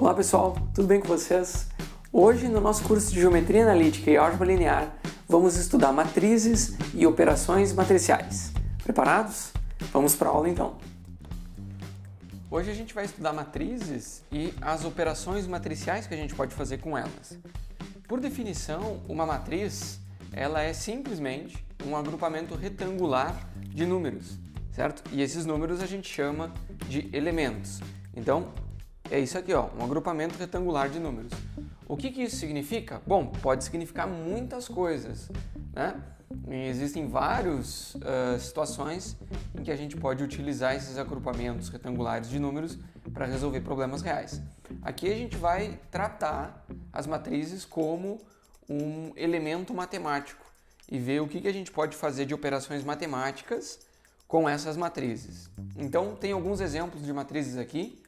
Olá pessoal, tudo bem com vocês? Hoje no nosso curso de Geometria Analítica e Álgebra Linear vamos estudar matrizes e operações matriciais. Preparados? Vamos para a aula então. Hoje a gente vai estudar matrizes e as operações matriciais que a gente pode fazer com elas. Por definição, uma matriz ela é simplesmente um agrupamento retangular de números, certo? E esses números a gente chama de elementos. Então, é isso aqui, ó, um agrupamento retangular de números. O que isso significa? Bom, pode significar muitas coisas, né? E existem várias situações em que a gente pode utilizar esses agrupamentos retangulares de números para resolver problemas reais. Aqui a gente vai tratar as matrizes como um elemento matemático e ver o que a gente pode fazer de operações matemáticas com essas matrizes. Então, tem alguns exemplos de matrizes aqui,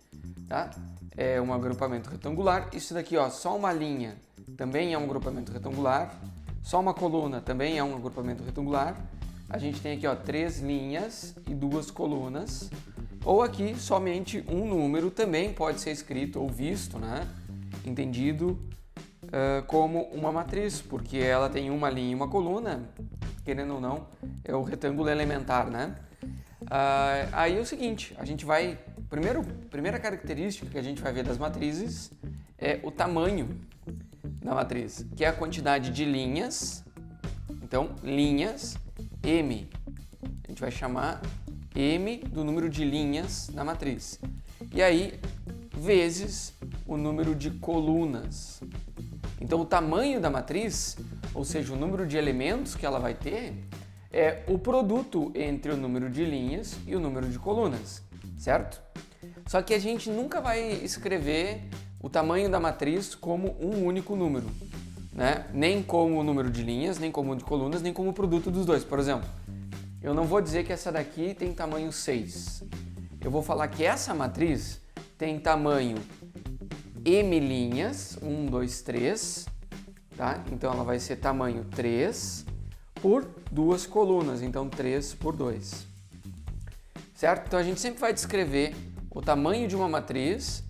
tá? É um agrupamento retangular. Isso daqui, ó, só uma linha também é um agrupamento retangular. Só uma coluna também é um agrupamento retangular. A gente tem aqui, ó, 3 linhas e 2 colunas. Ou aqui, somente um número também pode ser escrito ou visto, né? Entendido como uma matriz, porque ela tem uma linha e uma coluna, querendo ou não, é o retângulo elementar, né? Aí é o seguinte, a gente vai... Primeira característica que a gente vai ver das matrizes é o tamanho da matriz, que é a quantidade de linhas. Então, linhas, M. A gente vai chamar M do número de linhas na matriz. E aí, vezes o número de colunas. Então, o tamanho da matriz, ou seja, o número de elementos que ela vai ter, é o produto entre o número de linhas e o número de colunas, certo? Só que a gente nunca vai escrever o tamanho da matriz como um único número, né? Nem como o número de linhas, nem como o de colunas, nem como o produto dos dois. Por exemplo, eu não vou dizer que essa daqui tem tamanho 6. Eu vou falar que essa matriz tem tamanho M linhas, 1, 2, 3, tá? Então ela vai ser tamanho 3 por 2 colunas, então 3 por 2. Certo? Então a gente sempre vai descrever o tamanho de uma matriz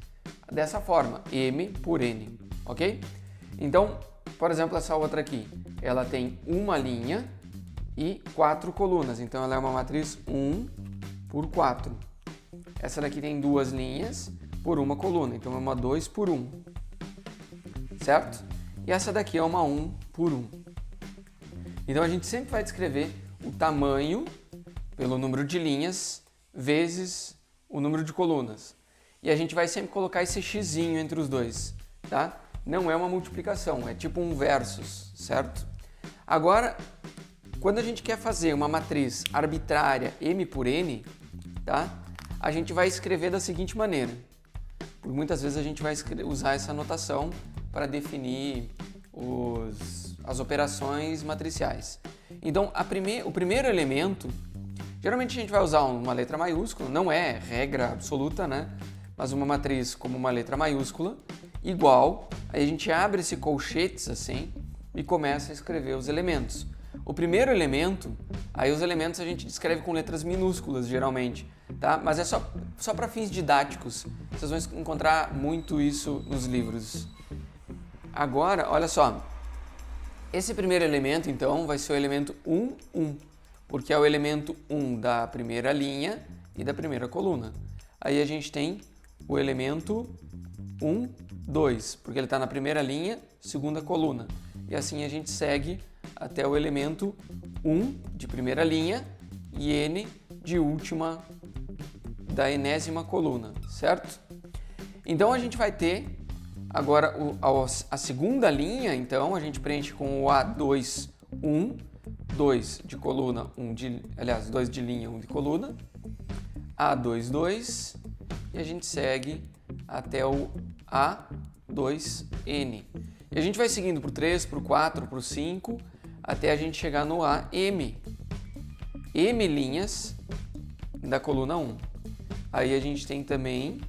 dessa forma, M por N, ok? Então, por exemplo, essa outra aqui, ela tem uma linha e 4 colunas, então ela é uma matriz 1 por 4. Essa daqui tem 2 linhas por uma coluna, então é uma 2 por 1, certo? E essa daqui é uma 1 por 1. Então a gente sempre vai descrever o tamanho pelo número de linhas vezes o número de colunas. E a gente vai sempre colocar esse xzinho entre os dois, tá? Não é uma multiplicação, é tipo um versus, certo? Agora, quando a gente quer fazer uma matriz arbitrária M por N, tá? A gente vai escrever da seguinte maneira. Por muitas vezes a gente vai usar essa notação para definir as operações matriciais. Então, o primeiro elemento, geralmente a gente vai usar uma letra maiúscula, não é regra absoluta, né? Mas uma matriz como uma letra maiúscula, igual, aí a gente abre esse colchetes assim e começa a escrever os elementos. O primeiro elemento, aí os elementos a gente escreve com letras minúsculas geralmente, tá? Mas é só para fins didáticos, vocês vão encontrar muito isso nos livros. Agora, olha só, esse primeiro elemento então vai ser o elemento 1, 1. Porque é o elemento 1 da primeira linha e da primeira coluna. Aí a gente tem o elemento 1, 2, porque ele está na primeira linha, segunda coluna. E assim a gente segue até o elemento 1 de primeira linha e N de última da enésima coluna, certo? Então a gente vai ter agora a segunda linha, então a gente preenche com o A2, 1, 2 de coluna, 2 de linha, 1 de coluna, A2, 2, e a gente segue até o A2N. E a gente vai seguindo por 3, por 4, por 5, até a gente chegar no AM. M linhas da coluna 1. Aí a gente tem também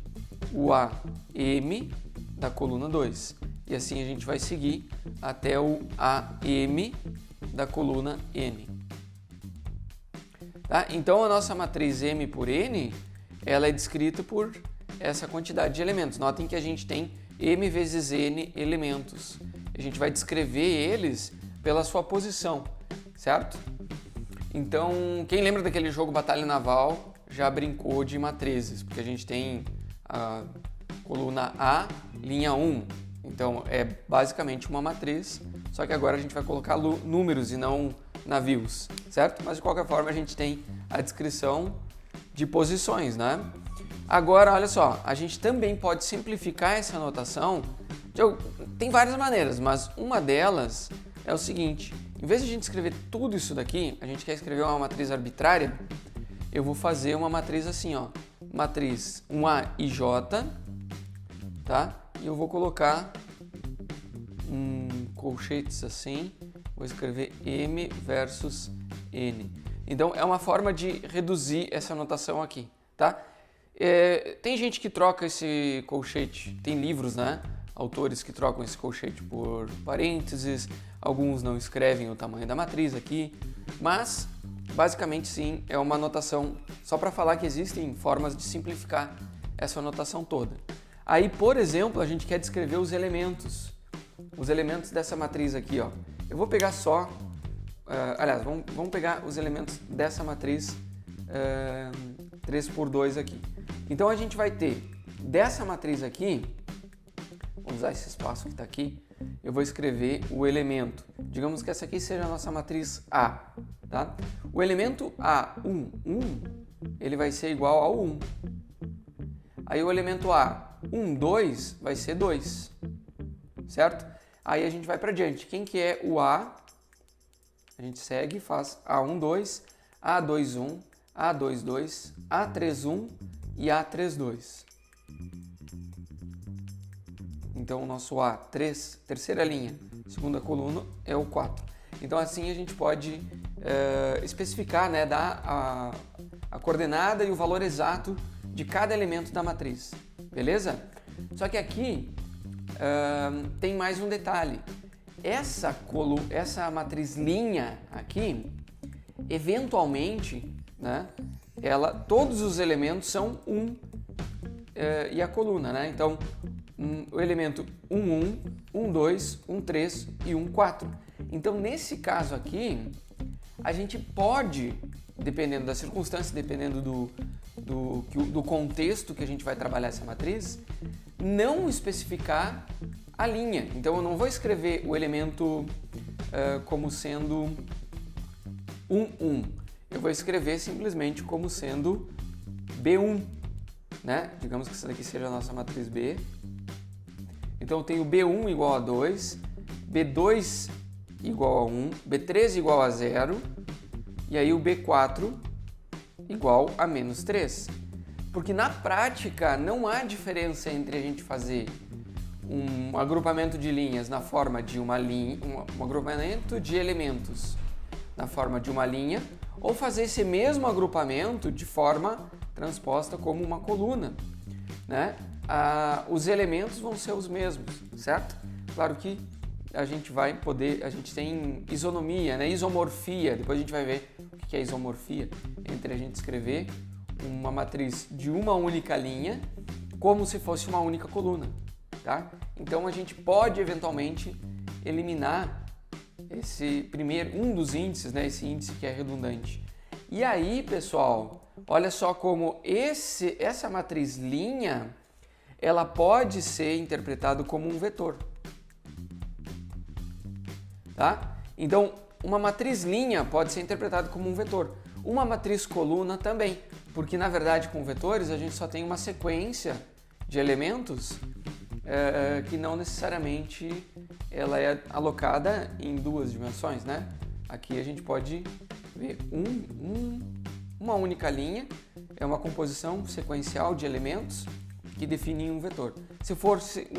o AM da coluna 2. E assim a gente vai seguir até o AM da coluna N. Tá? Então a nossa matriz M por N, ela é descrita por essa quantidade de elementos. Notem que a gente tem m vezes n elementos. A gente vai descrever eles pela sua posição, certo? Então, quem lembra daquele jogo Batalha Naval já brincou de matrizes, porque a gente tem a coluna A, linha 1. Então, é basicamente uma matriz, só que agora a gente vai colocar números e não navios, certo? Mas de qualquer forma a gente tem a descrição de posições, né? Agora, olha só, a gente também pode simplificar essa notação. Tem várias maneiras, mas uma delas é o seguinte: em vez de a gente escrever tudo isso daqui, a gente quer escrever uma matriz arbitrária, eu vou fazer uma matriz assim, ó, matriz 1A e J, tá? E eu vou colocar colchetes assim, vou escrever M versus N. Então, é uma forma de reduzir essa notação aqui, tá? Tem gente que troca esse colchete, tem livros, né? Autores que trocam esse colchete por parênteses, alguns não escrevem o tamanho da matriz aqui, mas basicamente sim, é uma notação só para falar que existem formas de simplificar essa notação toda. Aí, por exemplo, a gente quer descrever os elementos dessa matriz aqui, ó. Eu vou pegar só, aliás, vamos pegar os elementos dessa matriz 3×2 aqui. Então a gente vai ter dessa matriz aqui, vamos usar esse espaço que está aqui, eu vou escrever o elemento. Digamos que essa aqui seja a nossa matriz A, tá? O elemento A1, 1, ele vai ser igual ao 1. Aí o elemento A1, 2 vai ser 2, certo? Aí a gente vai para diante. Quem que é o A? A gente segue, faz A1, 2, A2, 1, A2, 2, A3, 1 e A3, 2. Então o nosso A3, terceira linha, segunda coluna, é o 4. Então assim a gente pode especificar, né, dar a coordenada e o valor exato de cada elemento da matriz, beleza? Só que aqui tem mais um detalhe. Essa matriz linha aqui, eventualmente, né, todos os elementos são 1 e a coluna, né? Então, o elemento 1, 1, 1, 2, 1, 3 e 1, 4. Então, nesse caso aqui, a gente pode, dependendo da circunstância, dependendo do contexto que a gente vai trabalhar essa matriz, não especificar a linha. Então, eu não vou escrever o elemento como sendo 1, 1. Eu vou escrever simplesmente como sendo B1, né? Digamos que essa daqui seja a nossa matriz B. Então, eu tenho B1 igual a 2, B2 igual a 1, B3 igual a 0, e aí o B4 igual a menos 3. Porque na prática não há diferença entre a gente fazer um agrupamento de linhas na forma de uma linha, um agrupamento de elementos na forma de uma linha, ou fazer esse mesmo agrupamento de forma transposta como uma coluna, né? Os elementos vão ser os mesmos, certo? Claro que a gente tem isonomia, né? Isomorfia, depois a gente vai ver o que é isomorfia, entre a gente escrever uma matriz de uma única linha como se fosse uma única coluna, tá? Então a gente pode eventualmente eliminar um dos índices, né? Esse índice que é redundante. E aí, pessoal, olha só como essa matriz linha, ela pode ser interpretada como um vetor, tá? Então, uma matriz linha pode ser interpretada como um vetor. Uma matriz coluna também, porque na verdade com vetores a gente só tem uma sequência de elementos que não necessariamente ela é alocada em duas dimensões, né? Aqui a gente pode ver uma única linha, é uma composição sequencial de elementos que definem um vetor. Se fosse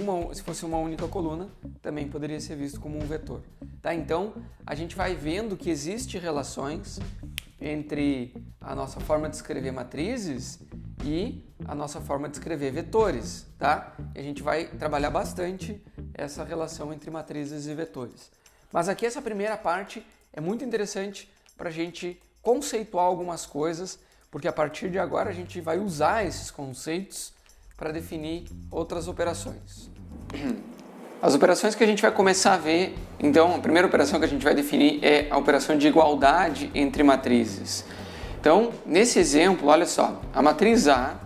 uma única coluna, também poderia ser visto como um vetor. Tá? Então, a gente vai vendo que existem relações entre a nossa forma de escrever matrizes e a nossa forma de escrever vetores. Tá? E a gente vai trabalhar bastante essa relação entre matrizes e vetores. Mas aqui essa primeira parte é muito interessante para a gente conceituar algumas coisas, porque a partir de agora a gente vai usar esses conceitos para definir outras operações. As operações que a gente vai começar a ver, então, a primeira operação que a gente vai definir é a operação de igualdade entre matrizes. Então, nesse exemplo, olha só, a matriz A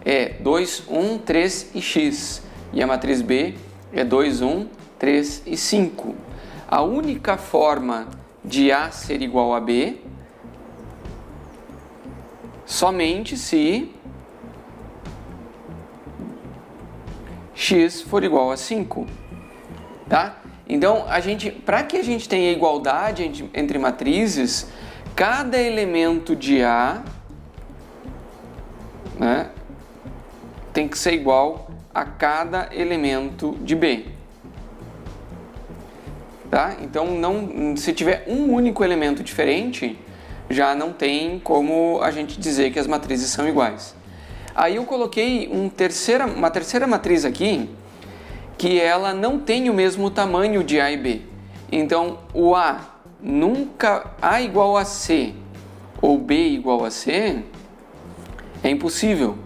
é 2, 1, 3 e x, e a matriz B é 2, 1, 3 e 5. A única forma de A ser igual a B somente se x for igual a 5, tá? Então, para que a gente tenha igualdade entre matrizes, cada elemento de A, né, tem que ser igual a cada elemento de B, tá? Então, se tiver um único elemento diferente, já não tem como a gente dizer que as matrizes são iguais. Aí eu coloquei uma terceira matriz aqui, que ela não tem o mesmo tamanho de A e B. Então, o A igual a C ou B igual a C é impossível.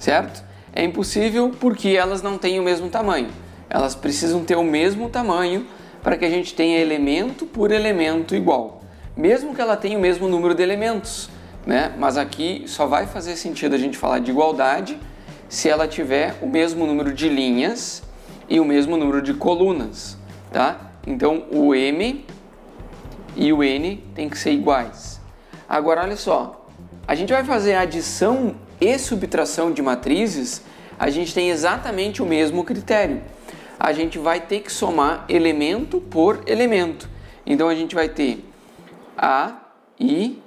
Certo? É impossível porque elas não têm o mesmo tamanho. Elas precisam ter o mesmo tamanho para que a gente tenha elemento por elemento igual. Mesmo que ela tenha o mesmo número de elementos, né? Mas aqui só vai fazer sentido a gente falar de igualdade se ela tiver o mesmo número de linhas e o mesmo número de colunas, tá? Então o M e o N tem que ser iguais. Agora olha só, a gente vai fazer adição e subtração de matrizes, a gente tem exatamente o mesmo critério. A gente vai ter que somar elemento por elemento. Então a gente vai ter A e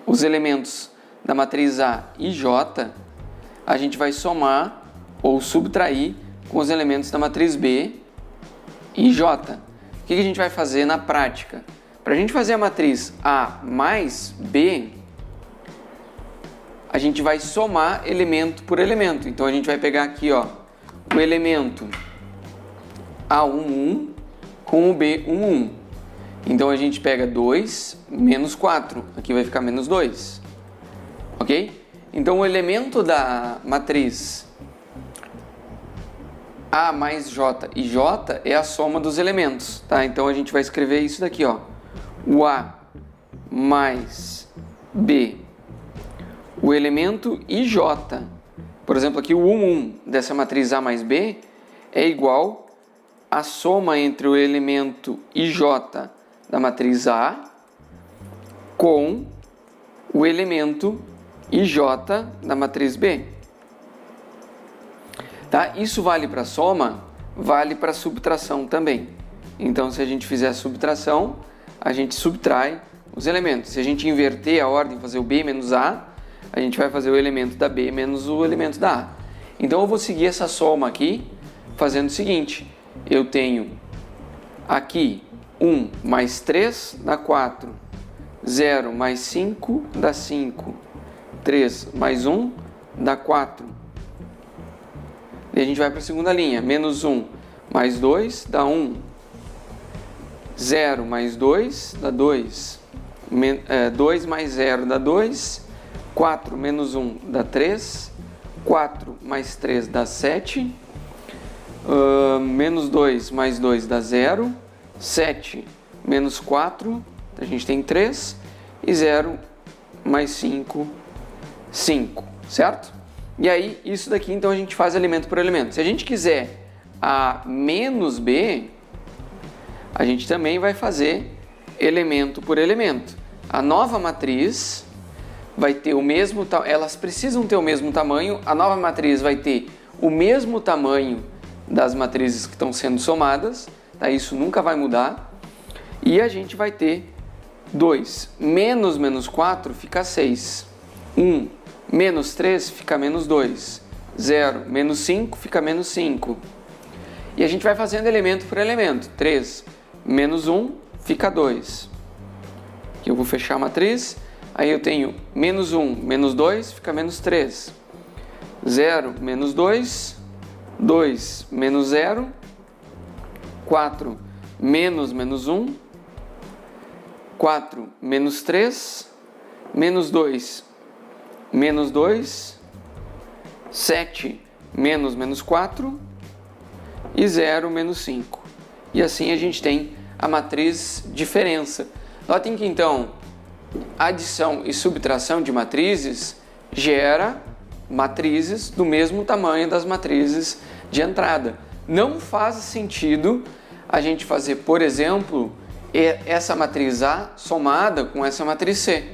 os elementos da matriz A e J, a gente vai somar ou subtrair com os elementos da matriz B e J. O que a gente vai fazer na prática? Para a gente fazer a matriz A mais B, a gente vai somar elemento por elemento. Então a gente vai pegar aqui, ó, o elemento A11 com o B11. Então a gente pega 2 menos 4, aqui vai ficar menos 2, ok? Então o elemento da matriz A mais J e J é a soma dos elementos, tá? Então a gente vai escrever isso daqui, ó, o A mais B, o elemento IJ, por exemplo aqui o 1 dessa matriz A mais B é igual à soma entre o elemento IJ da matriz A com o elemento IJ da matriz B. Tá? Isso vale para soma, vale para subtração também. Então, se a gente fizer a subtração, a gente subtrai os elementos. Se a gente inverter a ordem, fazer o B menos A, a gente vai fazer o elemento da B menos o elemento da A. Então, eu vou seguir essa soma aqui, fazendo o seguinte. Eu tenho aqui 1 mais 3 dá 4, 0 mais 5 dá 5, 3 mais 1 dá 4. E a gente vai para a segunda linha, menos 1 mais 2 dá 1, 0 mais 2 dá 2, 2 mais 0 dá 2, 4 menos 1 dá 3, 4 mais 3 dá 7, menos 2 mais 2 dá 0, 7 menos 4, a gente tem 3, e 0 mais 5, 5, certo? E aí, isso daqui, então, a gente faz elemento por elemento. Se a gente quiser A menos B, a gente também vai fazer elemento por elemento. A nova matriz vai ter o mesmo, elas precisam ter o mesmo tamanho, a nova matriz vai ter o mesmo tamanho das matrizes que estão sendo somadas, tá? Isso nunca vai mudar. E a gente vai ter 2 menos 4 fica 6. 1 menos 3 fica menos 2. 0 menos 5 fica menos 5. E a gente vai fazendo elemento por elemento. 3 menos 1 fica 2. Aqui eu vou fechar a matriz. Aí eu tenho menos 1 menos 2 fica menos 3. 0 menos 2, 2 menos 0, 4 menos 1, 4 menos 3, menos 2, menos 2, 7 menos 4 e 0 menos 5. E assim a gente tem a matriz diferença. Notem que então adição e subtração de matrizes gera matrizes do mesmo tamanho das matrizes de entrada. Não faz sentido a gente fazer, por exemplo, essa matriz A somada com essa matriz C,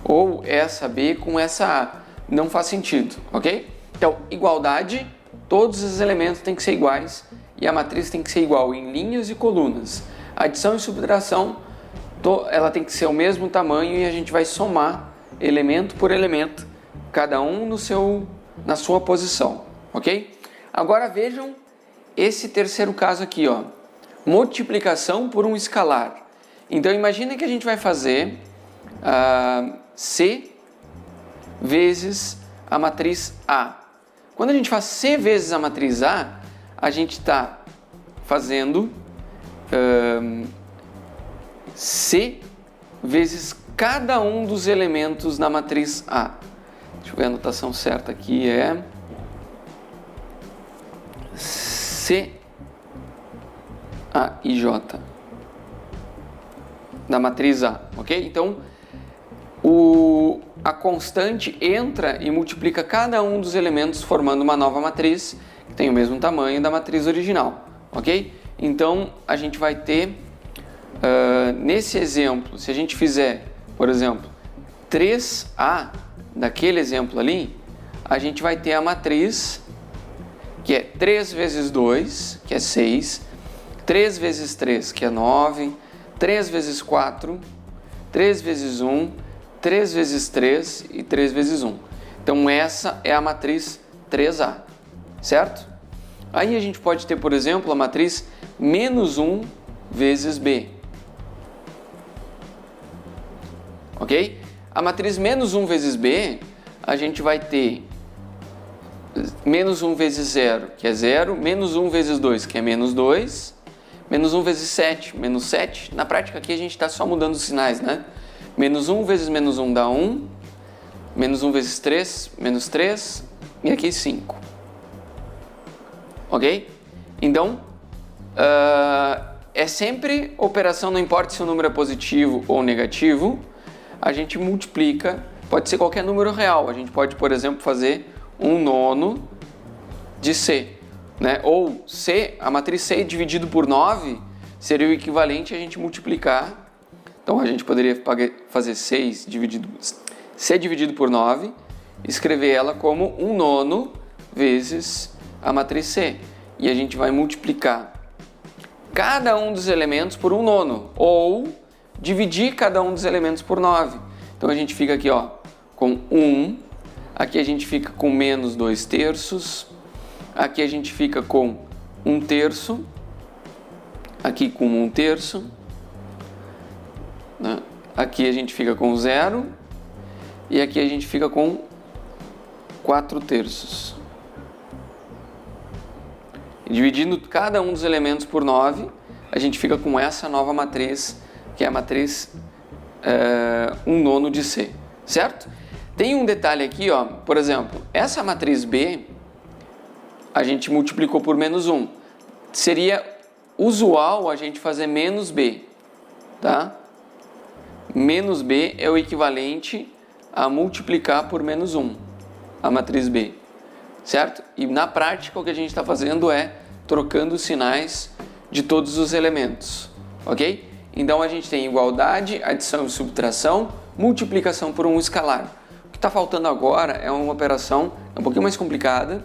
ou essa B com essa A. Não faz sentido, ok? Então, igualdade, todos os elementos têm que ser iguais e a matriz tem que ser igual em linhas e colunas. Adição e subtração, ela tem que ser o mesmo tamanho e a gente vai somar elemento por elemento, cada um na sua posição, ok? Agora vejam esse terceiro caso aqui, ó, multiplicação por um escalar. Então imagina que a gente vai fazer C vezes a matriz A. Quando a gente faz C vezes a matriz A, a gente está fazendo C vezes cada um dos elementos na matriz A. Deixa eu ver a anotação certa aqui, é C, A e J da matriz A, ok? Então, a constante entra e multiplica cada um dos elementos formando uma nova matriz que tem o mesmo tamanho da matriz original, ok? Então, a gente vai ter, nesse exemplo, se a gente fizer, por exemplo, 3A, daquele exemplo ali, a gente vai ter a matriz que é 3 vezes 2, que é 6, 3 vezes 3, que é 9, 3 vezes 4, 3 vezes 1, 3 vezes 3 e 3 vezes 1. Então essa é a matriz 3A, certo? Aí a gente pode ter, por exemplo, a matriz menos 1 vezes B. Ok? A matriz menos 1 vezes B, a gente vai ter menos 1 vezes 0, que é 0, menos 1 vezes 2, que é menos 2, menos 1 vezes 7, menos 7. Na prática aqui a gente está só mudando os sinais, né? Menos 1 vezes menos 1 dá 1, menos 1 vezes 3, menos 3, e aqui 5. Ok? Então, é sempre operação, não importa se o número é positivo ou negativo, a gente multiplica, pode ser qualquer número real, a gente pode, por exemplo, fazer 1/9 de C, né? Ou C, a matriz C dividido por 9 seria o equivalente a gente multiplicar, então a gente poderia fazer C dividido por 9, escrever ela como 1/9 vezes a matriz C, e a gente vai multiplicar cada um dos elementos por 1/9, ou dividir cada um dos elementos por 9. Então a gente fica aqui, ó, com 1, aqui a gente fica com menos 2/3, aqui a gente fica com 1/3, aqui com 1/3, né? Aqui a gente fica com 0 e aqui a gente fica com 4/3. Dividindo cada um dos elementos por 9, a gente fica com essa nova matriz, que é a matriz 1/9 de C, certo? Tem um detalhe aqui, ó, por exemplo, essa matriz B, a gente multiplicou por menos 1. Seria usual a gente fazer menos B, tá? Menos B é o equivalente a multiplicar por menos 1, a matriz B, certo? E na prática o que a gente está fazendo é trocando os sinais de todos os elementos, ok? Então a gente tem igualdade, adição e subtração, multiplicação por um escalar. O que está faltando agora é uma operação um pouquinho mais complicada,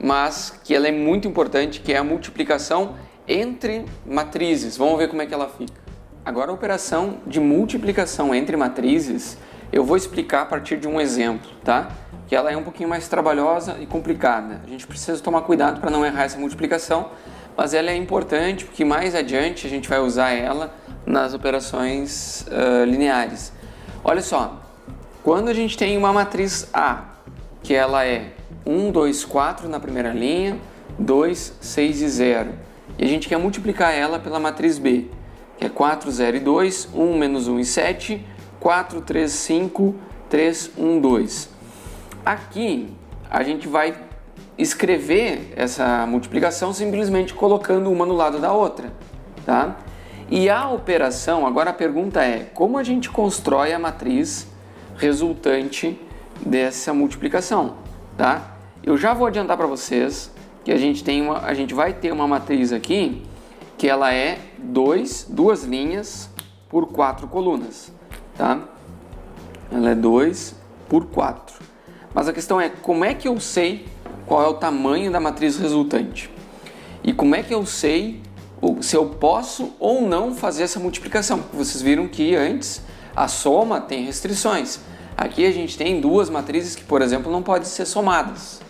mas que ela é muito importante, que é a multiplicação entre matrizes. Vamos ver como é que ela fica. Agora a operação de multiplicação entre matrizes eu vou explicar a partir de um exemplo, tá? Que ela é um pouquinho mais trabalhosa e complicada. A gente precisa tomar cuidado para não errar essa multiplicação, mas ela é importante porque mais adiante a gente vai usar ela nas operações lineares. Olha só, quando a gente tem uma matriz A, que ela é 1, 2, 4 na primeira linha, 2, 6 e 0, e a gente quer multiplicar ela pela matriz B, que é 4, 0 e 2, 1, menos 1 e 7, 4, 3, 5, 3, 1, 2. Aqui a gente vai escrever essa multiplicação simplesmente colocando uma no lado da outra, tá? E a operação, agora a pergunta é, como a gente constrói a matriz resultante dessa multiplicação, tá? Eu já vou adiantar para vocês que a gente vai ter uma matriz aqui que ela é duas linhas por 4 colunas, tá? Ela é 2 por 4. Mas a questão é, como é que eu sei qual é o tamanho da matriz resultante? E como é que eu sei se eu posso ou não fazer essa multiplicação? Vocês viram que antes a soma tem restrições. Aqui a gente tem duas matrizes que, por exemplo, não podem ser somadas.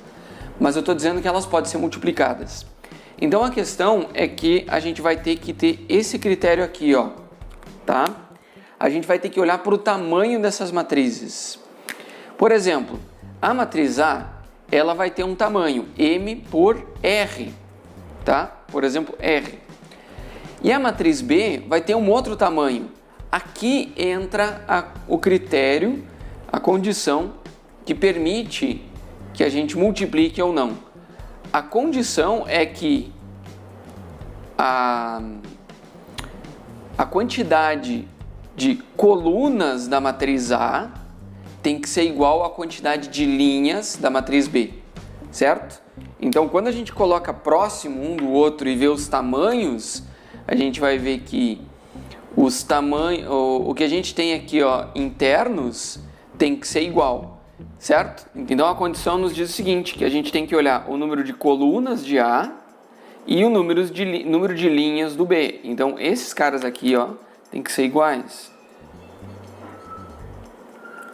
Mas eu estou dizendo que elas podem ser multiplicadas. Então a questão é que a gente vai ter que ter esse critério aqui, ó, tá? A gente vai ter que olhar para o tamanho dessas matrizes. Por exemplo, a matriz A, ela vai ter um tamanho M por R, tá? Por exemplo, R. E a matriz B vai ter um outro tamanho. Aqui entra o critério, a condição que permite que a gente multiplique ou não. A condição é que a quantidade de colunas da matriz A tem que ser igual à quantidade de linhas da matriz B, certo? Então, quando a gente coloca próximo um do outro e vê os tamanhos, a gente vai ver que os tamanhos, o que a gente tem aqui, ó, internos, tem que ser igual, certo? Então, a condição nos diz o seguinte, que a gente tem que olhar o número de colunas de A e o número de linhas do B. Então, esses caras aqui, ó, tem que ser iguais.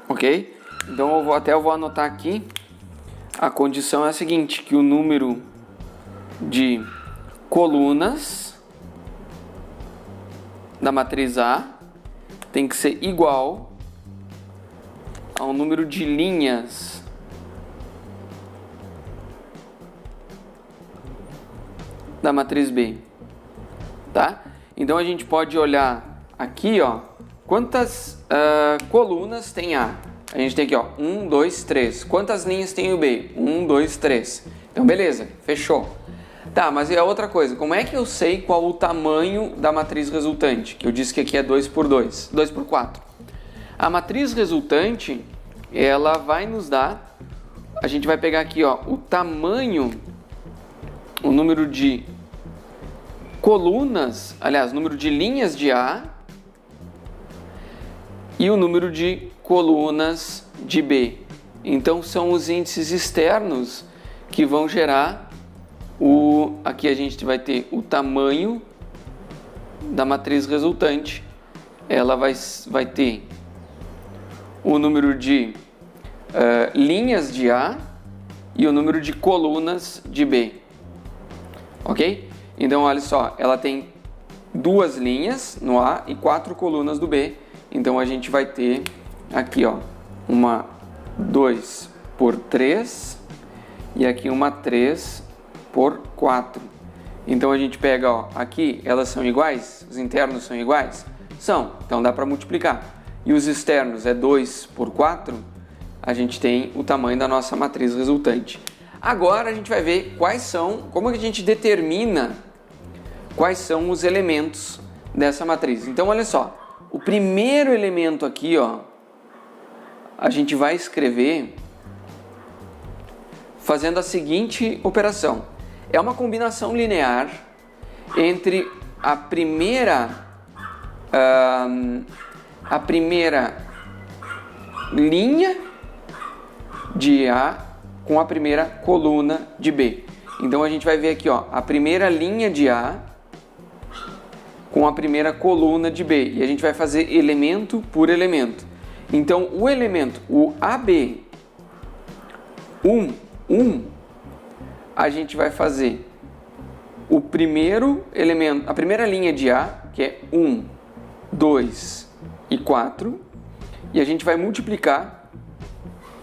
Ok? Então eu vou anotar aqui. A condição é a seguinte, que o número de colunas da matriz A tem que ser igual ao número de linhas da matriz B, tá? Então a gente pode olhar aqui, ó, quantas colunas tem A? A gente tem aqui, ó, 1, 2, 3. Quantas linhas tem o B? 1, 2, 3. Então, beleza, fechou. Tá, mas e a outra coisa, como é que eu sei qual o tamanho da matriz resultante? Que eu disse que aqui é 2 por 2, 2 por 4. A matriz resultante, ela vai nos dar, a gente vai pegar aqui, ó, o tamanho, o número de colunas, aliás, o número de linhas de A e o número de colunas de B. Então são os índices externos que vão gerar aqui a gente vai ter o tamanho da matriz resultante. Ela vai ter o número de linhas de A e o número de colunas de B. Ok? Então olha só, ela tem 2 linhas no A e 4 colunas do B. Então a gente vai ter aqui, ó, uma 2 por 3 e aqui uma 3 por 4. Então a gente pega, ó, aqui elas são iguais, os internos são iguais? São, então dá para multiplicar. E os externos é 2 por 4, a gente tem o tamanho da nossa matriz resultante. Agora a gente vai ver como que a gente determina quais são os elementos dessa matriz. Então olha só, o primeiro elemento aqui, ó, a gente vai escrever fazendo a seguinte operação. É uma combinação linear entre a primeira linha de A com a primeira coluna de B. Então a gente vai ver aqui, ó, a primeira linha de A com a primeira coluna de B. E a gente vai fazer elemento por elemento. Então o elemento, o AB 1, a gente vai fazer o primeiro elemento, a primeira linha de A, que é 1, 2 e 4, e a gente vai multiplicar,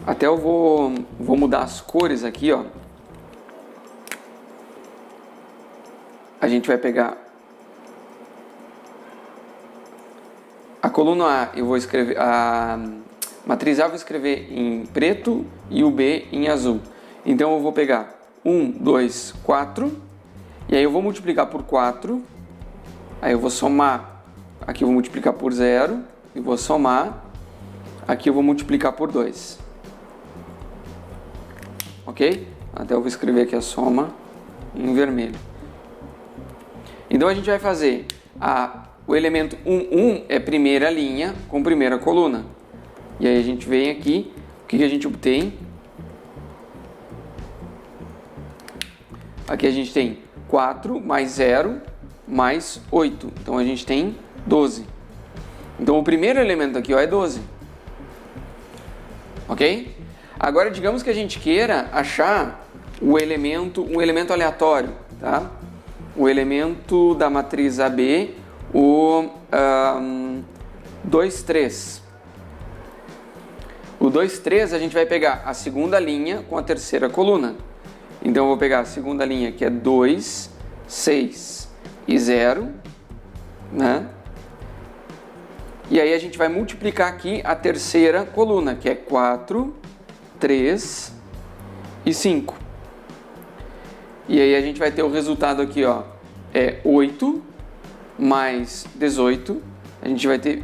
até eu vou mudar as cores aqui, ó. A gente vai pegar a coluna A, eu vou escrever, a matriz A eu vou escrever em preto e o B em azul. Então eu vou pegar 1, 2, 4, e aí eu vou multiplicar por 4, aí eu vou somar, aqui eu vou multiplicar por 0, e vou somar, aqui eu vou multiplicar por 2. Ok? Até eu vou escrever aqui a soma em vermelho. Então a gente vai fazer o elemento 1 é primeira linha com primeira coluna. E aí a gente vem aqui, o que a gente obtém? Aqui a gente tem 4 mais 0 mais 8. Então a gente tem 12. Então o primeiro elemento aqui ó, é 12. Ok? Agora digamos que a gente queira achar um elemento aleatório, tá? O elemento da matriz AB, o 2, 3. O 2, 3 a gente vai pegar a segunda linha com a terceira coluna. Então eu vou pegar a segunda linha que é 2, 6 e 0, né? E aí a gente vai multiplicar aqui a terceira coluna, que é 4, 3 e 5. E aí a gente vai ter o resultado aqui, ó, é 8 mais 18, a gente vai ter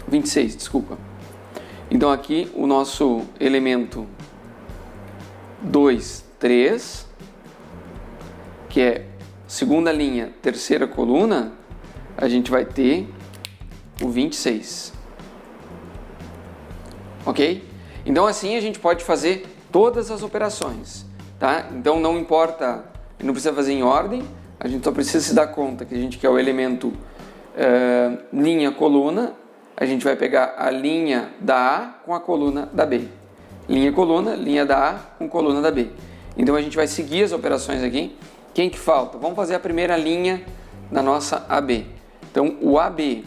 26, desculpa. Então aqui o nosso elemento 2, 3, que é segunda linha, terceira coluna, a gente vai ter o 26. Ok? Então assim a gente pode fazer todas as operações, tá? Então não importa, não precisa fazer em ordem, a gente só precisa se dar conta que a gente quer o elemento linha, coluna, a gente vai pegar a linha da A com a coluna da B. Linha, coluna, linha da A com coluna da B. Então a gente vai seguir as operações aqui. Quem que falta? Vamos fazer a primeira linha da nossa AB. Então o AB,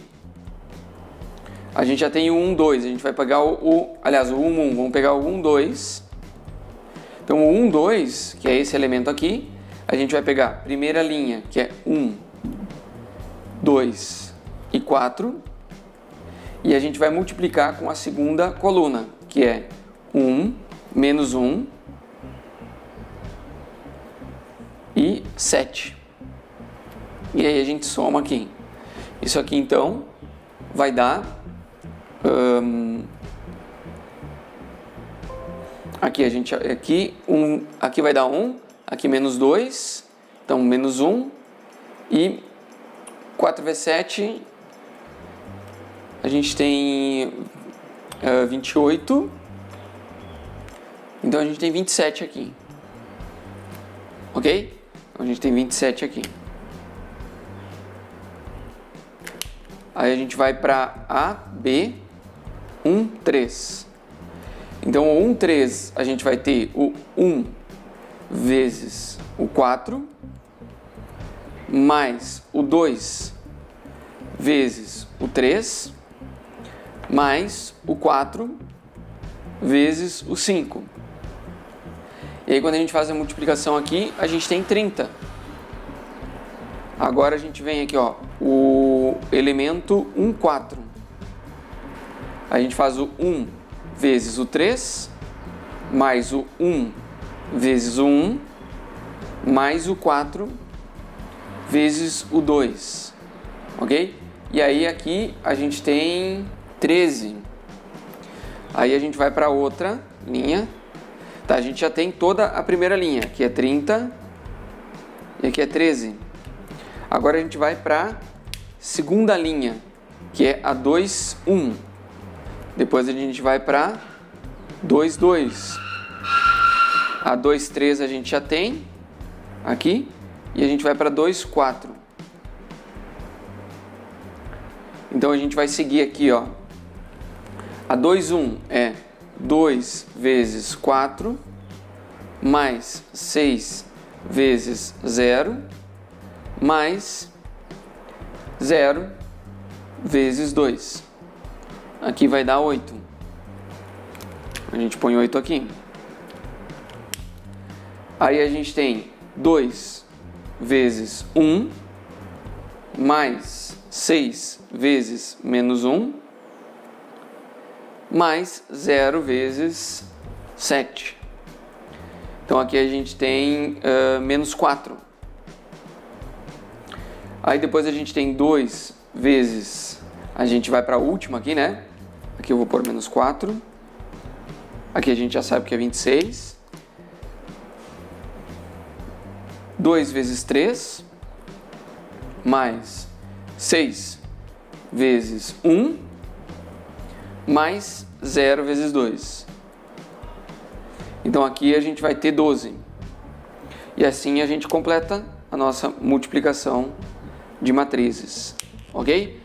a gente já tem o 1, 2, a gente vai pegar aliás, o 1, 1, vamos pegar o 1, 2. Então o 1, 2, que é esse elemento aqui, a gente vai pegar a primeira linha, que é 1, 2 e 4, e a gente vai multiplicar com a segunda coluna, que é 1, menos 1 e 7. E aí a gente soma aqui. Isso aqui então vai dar aqui vai dar 1, aqui menos 2, então menos 1 e 4 vezes 7 a gente tem 28, então a gente tem 27 aqui, ok? Então a gente tem 27 aqui. Aí a gente vai para A, B, 1, 3. Então o 1, 3 a gente vai ter o 1 vezes o 4, mais o 2 vezes o 3, mais o 4 vezes o 5. E aí quando a gente faz a multiplicação aqui, a gente tem 30. Agora a gente vem aqui, ó, o elemento 1, 4. A gente faz o 1 vezes o 3, mais o 1 vezes o 1, mais o 4 vezes o 2, ok? E aí aqui a gente tem 13. Aí a gente vai para outra linha. Tá, a gente já tem toda a primeira linha, que é 30 e aqui é 13. Agora a gente vai para segunda linha, que é a 2, 1. Depois a gente vai para 2, 2. A 2, 3 a gente já tem aqui. E a gente vai para 2, 4. Então a gente vai seguir aqui, ó. A 2, 1 é 2 vezes 4, mais 6 vezes 0, mais 0 vezes 2. Aqui vai dar 8. A gente põe 8 aqui. Aí a gente tem 2 vezes 1, mais 6 vezes menos 1, mais 0 vezes 7. Então aqui a gente tem menos 4. Aí depois a gente tem 2 vezes, a gente vai para a última aqui, né? Aqui eu vou pôr menos 4. Aqui a gente já sabe que é 26. 2 vezes 3, mais 6 vezes 1, mais 0 vezes 2. Então aqui a gente vai ter 12. E assim a gente completa a nossa multiplicação de matrizes, ok?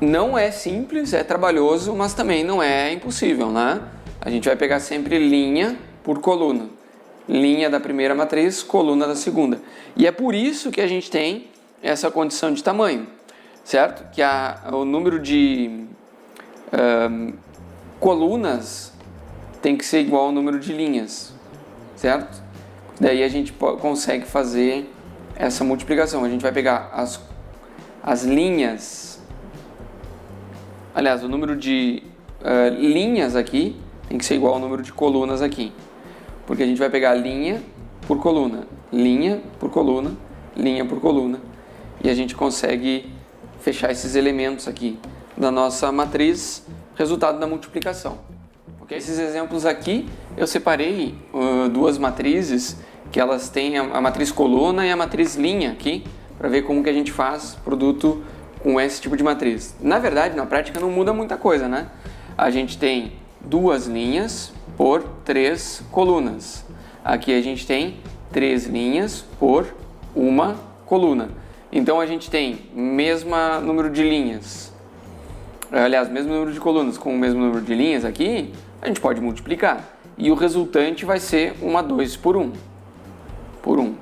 Não é simples, é trabalhoso, mas também não é impossível, né? A gente vai pegar sempre linha por coluna. Linha da primeira matriz, coluna da segunda. E é por isso que a gente tem essa condição de tamanho, certo? Que o número de colunas tem que ser igual ao número de linhas, certo? Daí a gente consegue fazer essa multiplicação. A gente vai pegar as linhas, aliás, o número de linhas aqui tem que ser igual ao número de colunas aqui, porque a gente vai pegar linha por coluna, linha por coluna, linha por coluna, e a gente consegue fechar esses elementos aqui da nossa matriz, resultado da multiplicação. Okay? Esses exemplos aqui eu separei duas matrizes que elas têm a matriz coluna e a matriz linha aqui, para ver como que a gente faz produto com esse tipo de matriz. Na verdade, na prática não muda muita coisa, né? A gente tem 2 linhas por 3 colunas. Aqui a gente tem 3 linhas por 1 coluna. Então a gente tem mesmo número de linhas, aliás, mesmo número de colunas com o mesmo número de linhas aqui, a gente pode multiplicar. E o resultante vai ser 2 por 1. Por 1,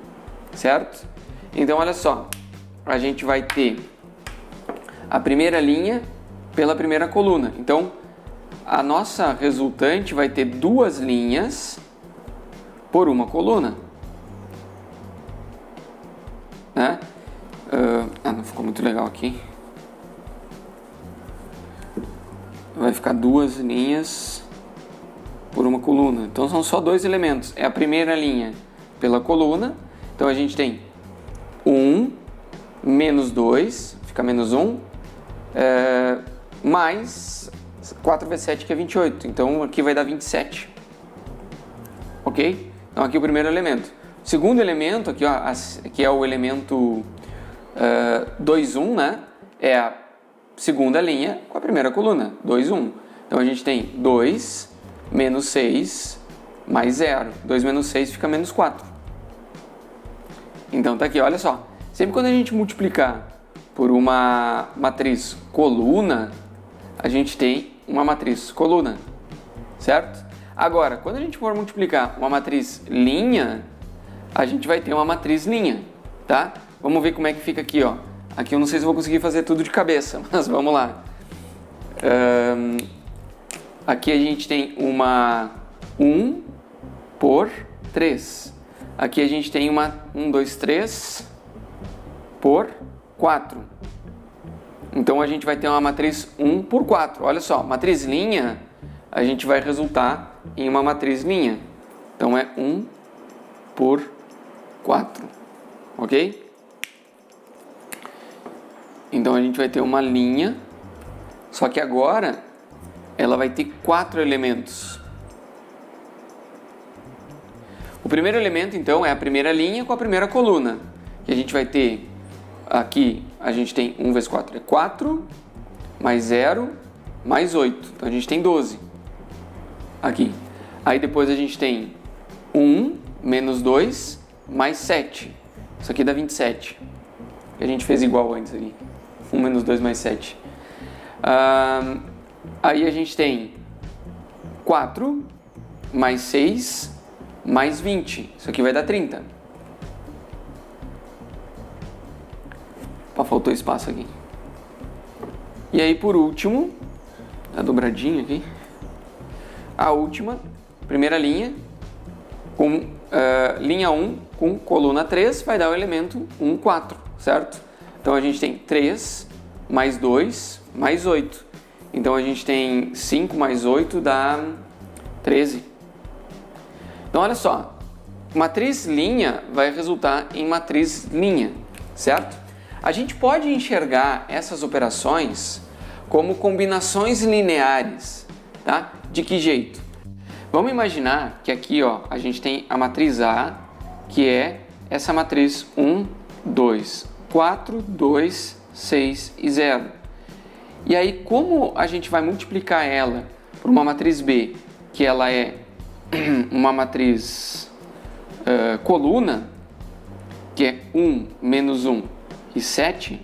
certo? Então olha só, a gente vai ter a primeira linha pela primeira coluna. Então a nossa resultante vai ter 2 linhas por 1 coluna, né? Não ficou muito legal aqui. Vai ficar 2 linhas por 1 coluna. Então são só 2 elementos. É a primeira linha pela coluna. Então a gente tem 1 menos 2, fica menos 1, mais 4 vezes 7, que é 28. Então aqui vai dar 27. Ok? Então aqui o primeiro elemento. O segundo elemento, aqui, ó, que é o elemento 2, 1, né? É a segunda linha com a primeira coluna, 2, 1. Então a gente tem 2 menos 6 mais 0. 2 menos 6 fica menos 4. Então tá aqui, olha só. Sempre quando a gente multiplicar por uma matriz coluna, a gente tem uma matriz coluna, certo? Agora, quando a gente for multiplicar uma matriz linha, a gente vai ter uma matriz linha, tá? Vamos ver como é que fica aqui, ó. Aqui eu não sei se vou conseguir fazer tudo de cabeça, mas vamos lá. Aqui a gente tem uma 1 por 3. Aqui a gente tem uma 1, 2, 3 por 4. Então a gente vai ter uma matriz 1 por 4. Olha só, matriz linha, a gente vai resultar em uma matriz linha. Então é 1 por 4. Ok? Então a gente vai ter uma linha, só que agora ela vai ter 4 elementos. O primeiro elemento, então, é a primeira linha com a primeira coluna. Que a gente vai ter aqui, a gente tem 1 vezes 4 é 4, mais 0, mais 8. Então a gente tem 12 aqui. Aí depois a gente tem 1 menos 2 mais 7. Isso aqui dá 27. Que a gente fez igual antes aqui. 1 menos 2 mais 7. Aí a gente tem 4 mais 6 mais 20. Isso aqui vai dar 30. Opa, faltou espaço aqui. E aí por último, a dobradinha aqui. A última, primeira linha, com linha 1 com coluna 3, vai dar o elemento 1, 4, certo? Então a gente tem 3 mais 2 mais 8. Então a gente tem 5 mais 8 dá 13. Então, olha só, matriz linha vai resultar em matriz linha, certo? A gente pode enxergar essas operações como combinações lineares, tá? De que jeito? Vamos imaginar que aqui, ó, a gente tem a matriz A, que é essa matriz 1, 2, 4, 2, 6 e 0. E aí, como a gente vai multiplicar ela por uma matriz B, que ela é uma matriz coluna, que é 1, menos 1 e 7,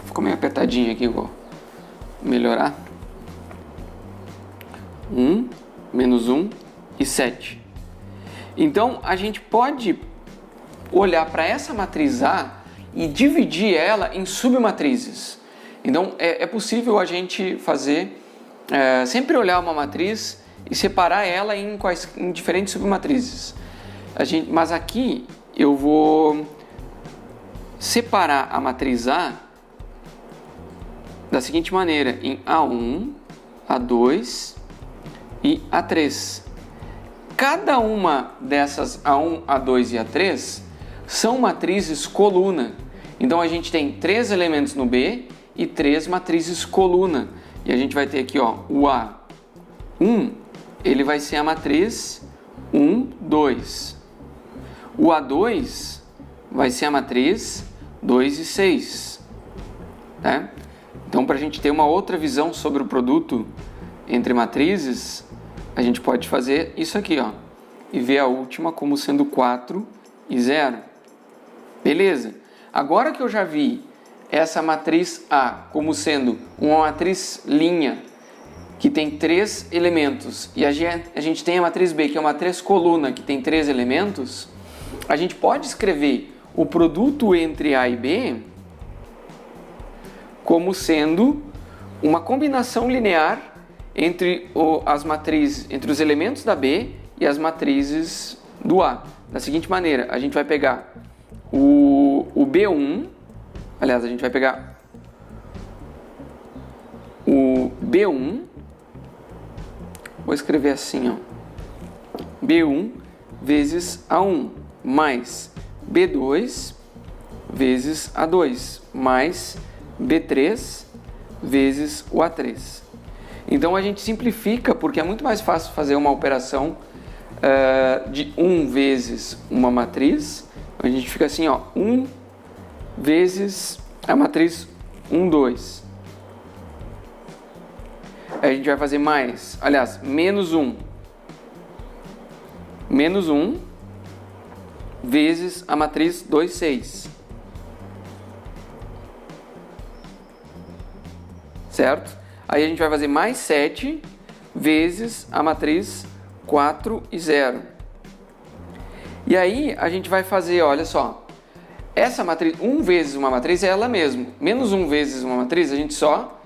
ficou meio apertadinho aqui, vou melhorar. 1, menos 1 e 7. Então, a gente pode olhar para essa matriz A e dividir ela em submatrizes. Então, é possível a gente fazer, sempre olhar uma matriz e separar ela em diferentes submatrizes. Mas aqui eu vou separar a matriz A da seguinte maneira, em A1, A2 e A3. Cada uma dessas A1, A2 e A3 são matrizes coluna. Então a gente tem 3 elementos no B e 3 matrizes coluna. E a gente vai ter aqui, ó, o A1, ele vai ser a matriz 1, 2. O A2 vai ser a matriz 2 e 6. Tá? Então, para a gente ter uma outra visão sobre o produto entre matrizes, a gente pode fazer isso aqui, ó, e ver a última como sendo 4 e 0. Beleza? Agora que eu já vi essa matriz A como sendo uma matriz linha, que tem 3 elementos, e a gente tem a matriz B, que é uma matriz coluna, que tem 3 elementos, a gente pode escrever o produto entre A e B como sendo uma combinação linear entre os elementos da B e as matrizes do A. Da seguinte maneira, a gente vai pegar o B1, aliás, a gente vai pegar o B1, vou escrever assim, ó, B1 vezes A1 mais B2 vezes A2 mais B3 vezes o A3. Então a gente simplifica porque é muito mais fácil fazer uma operação de 1 vezes uma matriz. A gente fica assim, ó, 1 vezes a matriz 1, 2. Aí a gente vai fazer mais, aliás, menos 1. Menos 1 vezes a matriz 2, 6. Certo? Aí a gente vai fazer mais 7 vezes a matriz 4 e 0. E aí a gente vai fazer, olha só, essa matriz, 1 vezes uma matriz é ela mesma. Menos 1 vezes uma matriz, a gente só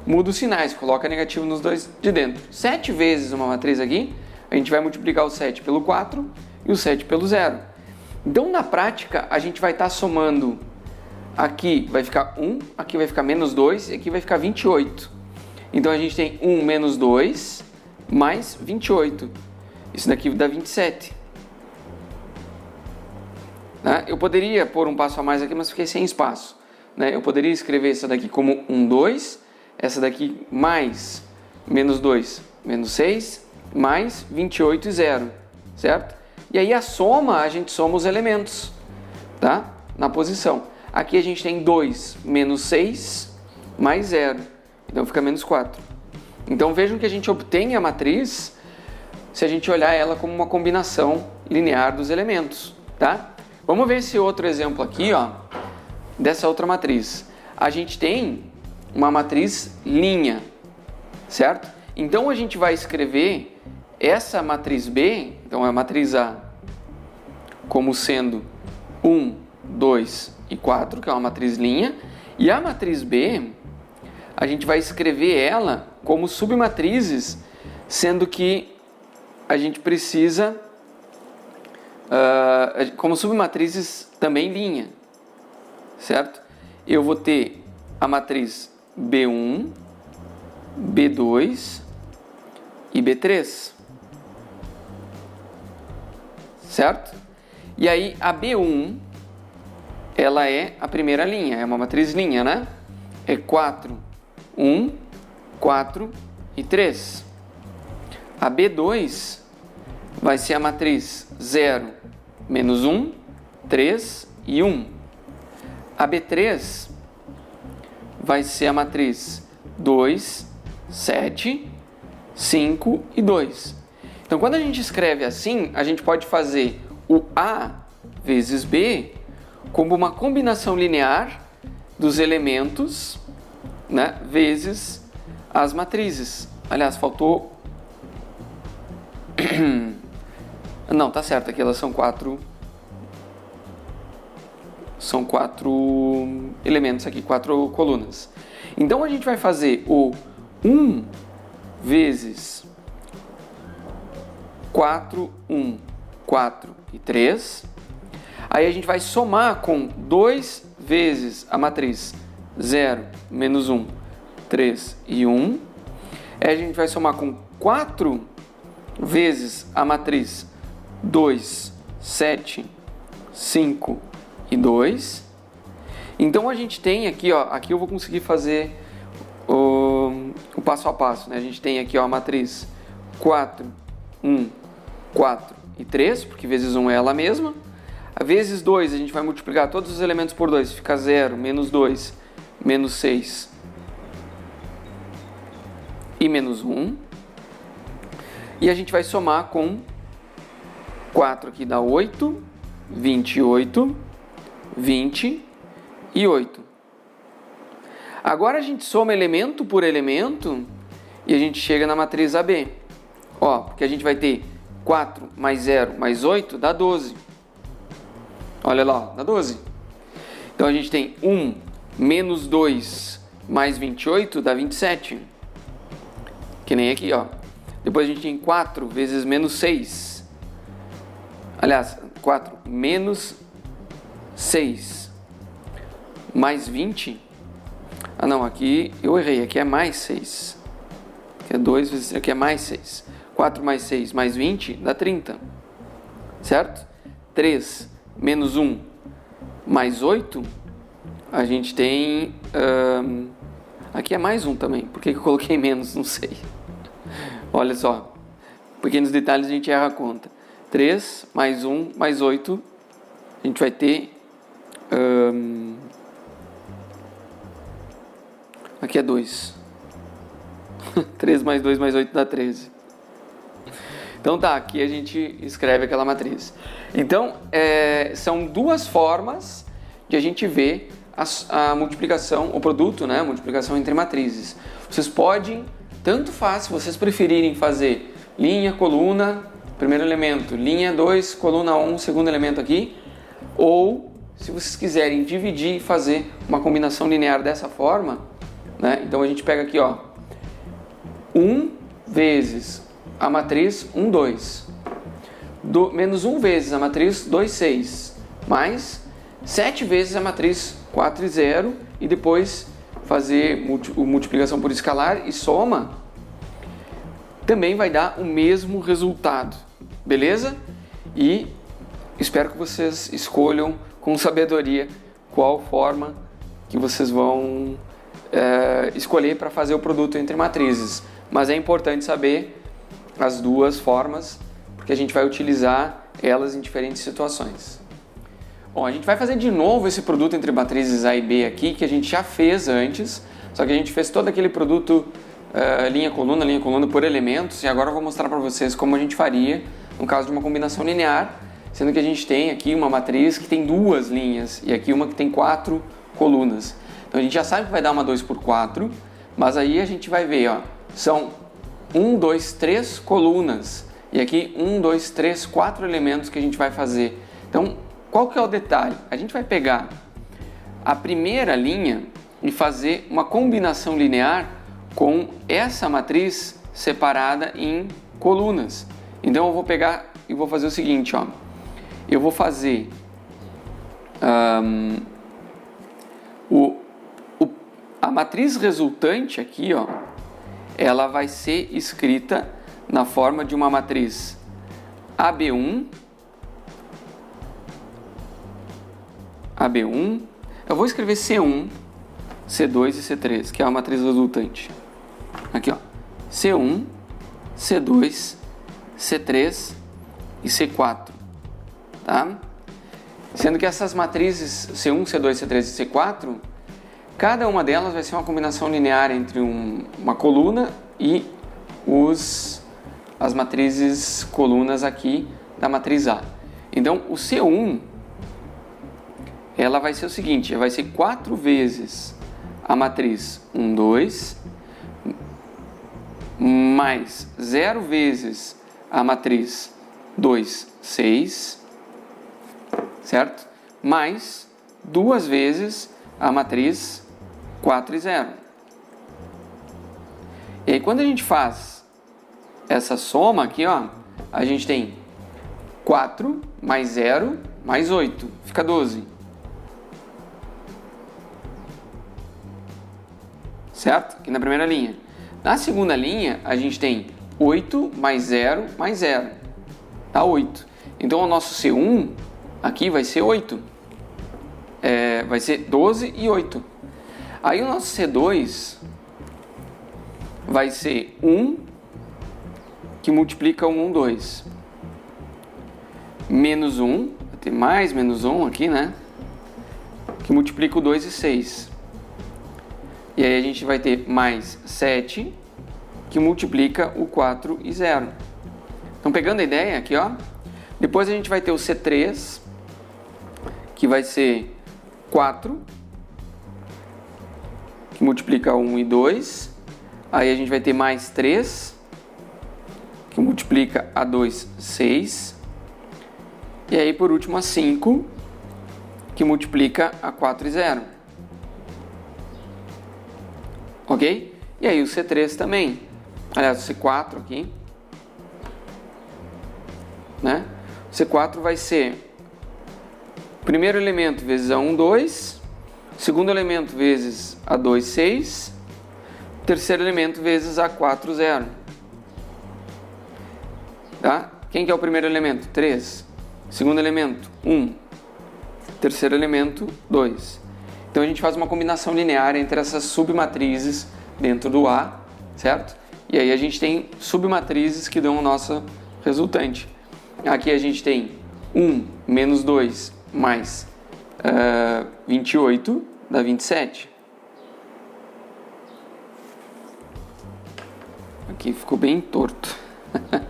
muda os sinais, coloca negativo nos dois de dentro. 7 vezes uma matriz aqui, a gente vai multiplicar o 7 pelo 4 e o 7 pelo 0. Então, na prática, a gente vai estar somando. Aqui vai ficar 1, aqui vai ficar menos 2 e aqui vai ficar 28. Então, a gente tem 1 menos 2 mais 28. Isso daqui dá 27. Né? Eu poderia pôr um passo a mais aqui, mas fiquei sem espaço. Né? Eu poderia escrever essa daqui como 1, 2, essa daqui mais menos 2, menos 6, mais 28 e 0, certo? E aí a soma, a gente soma os elementos, tá? Na posição. Aqui a gente tem 2 menos 6 mais 0, então fica menos 4. Então vejam que a gente obtém a matriz se a gente olhar ela como uma combinação linear dos elementos, tá? Vamos ver esse outro exemplo aqui, ó, dessa outra matriz. A gente tem uma matriz linha, certo? Então a gente vai escrever essa matriz B, então a matriz A, como sendo 1, 2 e 4, que é uma matriz linha, e a matriz B, a gente vai escrever ela como submatrizes, sendo que a gente precisa, como submatrizes também linha, certo? Eu vou ter a matriz B1, B2 e B3. certo? E aí a B1, ela é a primeira linha, é uma matriz linha, né? É 4, 1, 4 e 3. A B2 vai ser a matriz 0, menos 1, 3 e 1. A B3 vai ser a matriz 2, 7, 5 e 2. Então, quando a gente escreve assim, a gente pode fazer o A vezes B como uma combinação linear dos elementos, né, vezes as matrizes. Aliás, faltou... Não, tá certo, aqui elas são 4 elementos aqui, 4 colunas. Então a gente vai fazer o 1 vezes 4, 1, 4 e 3. Aí a gente vai somar com 2 vezes a matriz 0, menos 1, 3 e 1. Aí a gente vai somar com 4 vezes a matriz 2, 7, 5 e 2. Então a gente tem aqui, ó, aqui eu vou conseguir fazer o passo a passo, né? A gente tem aqui, ó, a matriz 4, 1, 4 e 3, porque vezes 1 é ela mesma. A vezes 2, a gente vai multiplicar todos os elementos por 2, fica 0, menos 2, menos 6 e menos 1. E a gente vai somar com 4 aqui dá 8, 28, 20 e 8. Agora a gente soma elemento por elemento e a gente chega na matriz AB. Ó, porque a gente vai ter 4 mais 0 mais 8 dá 12. Olha lá, dá 12. Então a gente tem 1 menos 2 mais 28 dá 27. Que nem aqui, ó. Depois a gente tem 4 vezes menos 6. Aliás, 4 menos 6 mais 20. Ah não, aqui eu errei, aqui é mais 6. Aqui é 2 vezes, aqui é mais 6. 4 mais 6 mais 20 dá 30. Certo? 3 menos 1 mais 8, a gente tem... aqui é mais 1 também. Por que eu coloquei menos? Não sei. Olha só. Pequenos detalhes a gente erra a conta. 3 mais 1 mais 8, a gente vai ter... aqui é 2. 3 mais 2 mais 8 dá 13. Então tá, aqui a gente escreve aquela matriz. Então, são duas formas de a gente ver a multiplicação, o produto, né? A multiplicação entre matrizes. Vocês podem, tanto faz, se vocês preferirem fazer linha, coluna, primeiro elemento, linha 2, coluna 1, segundo elemento aqui, ou se vocês quiserem dividir e fazer uma combinação linear dessa forma, né? Então a gente pega aqui, ó, 1 vezes a matriz 1, 2. Menos 1 vezes a matriz 2, 6. Mais 7 vezes a matriz 4 e 0. E depois fazer multiplicação por escalar e soma. Também vai dar o mesmo resultado. Beleza? E espero que vocês escolham com sabedoria qual forma que vocês vão escolher para fazer o produto entre matrizes. Mas é importante saber as duas formas, porque a gente vai utilizar elas em diferentes situações. Bom, a gente vai fazer de novo esse produto entre matrizes A e B aqui, que a gente já fez antes, só que a gente fez todo aquele produto linha, coluna por elementos, e agora eu vou mostrar para vocês como a gente faria no caso de uma combinação linear, sendo que a gente tem aqui uma matriz que tem 2 linhas, e aqui uma que tem 4 colunas. Então a gente já sabe que vai dar uma 2 por 4, mas aí a gente vai ver, ó, são 1, 2, 3 colunas. E aqui 1, 2, 3, 4 elementos que a gente vai fazer. Então, qual que é o detalhe? A gente vai pegar a primeira linha e fazer uma combinação linear com essa matriz separada em colunas. Então, eu vou pegar e vou fazer o seguinte, ó. Eu vou fazer a matriz resultante aqui, ó, ela vai ser escrita na forma de uma matriz AB1 AB1. Eu vou escrever C1, C2 e C3, que é a matriz resultante. Aqui, ó. C1, C2, C3 e C4, tá? Sendo que essas matrizes C1, C2, C3 e C4, cada uma delas vai ser uma combinação linear entre uma coluna e as matrizes colunas aqui da matriz A. Então, o C1, ela vai ser o seguinte, vai ser 4 vezes a matriz 1, 2, mais 0 vezes a matriz 2, 6, certo? Mais 2 vezes a matriz 4 e 0. E aí, quando a gente faz essa soma aqui, ó, a gente tem 4 mais 0 mais 8, fica 12. Certo? Aqui na primeira linha. Na segunda linha, a gente tem 8 mais 0 mais 0. Dá 8. Então, o nosso C1 aqui vai ser 8. Vai ser 12 e 8. Aí, o nosso C2 vai ser 1, que multiplica o 1, 2. Menos 1, vai ter mais menos 1 aqui, né? Que multiplica o 2 e 6. E aí a gente vai ter mais 7, que multiplica o 4 e 0. Então, pegando a ideia aqui, ó. Depois a gente vai ter o C3, que vai ser 4, que multiplica 1 e 2. Aí a gente vai ter mais 3, que multiplica a 2, 6. E aí, por último, a 5, que multiplica a 4 e 0. Ok? E aí o C3 também. Aliás, o C4 aqui. Né? O C4 vai ser primeiro elemento vezes a 1, 2. Segundo elemento vezes a 2, 6. Terceiro elemento vezes a 4, 0. Tá? Quem que é o primeiro elemento? 3. Segundo elemento, 1. Terceiro elemento, 2. Então a gente faz uma combinação linear entre essas submatrizes dentro do A, certo? E aí a gente tem submatrizes que dão o nosso resultante. Aqui a gente tem 1 menos 2 mais 28 dá 27. Aqui ficou bem torto. Vou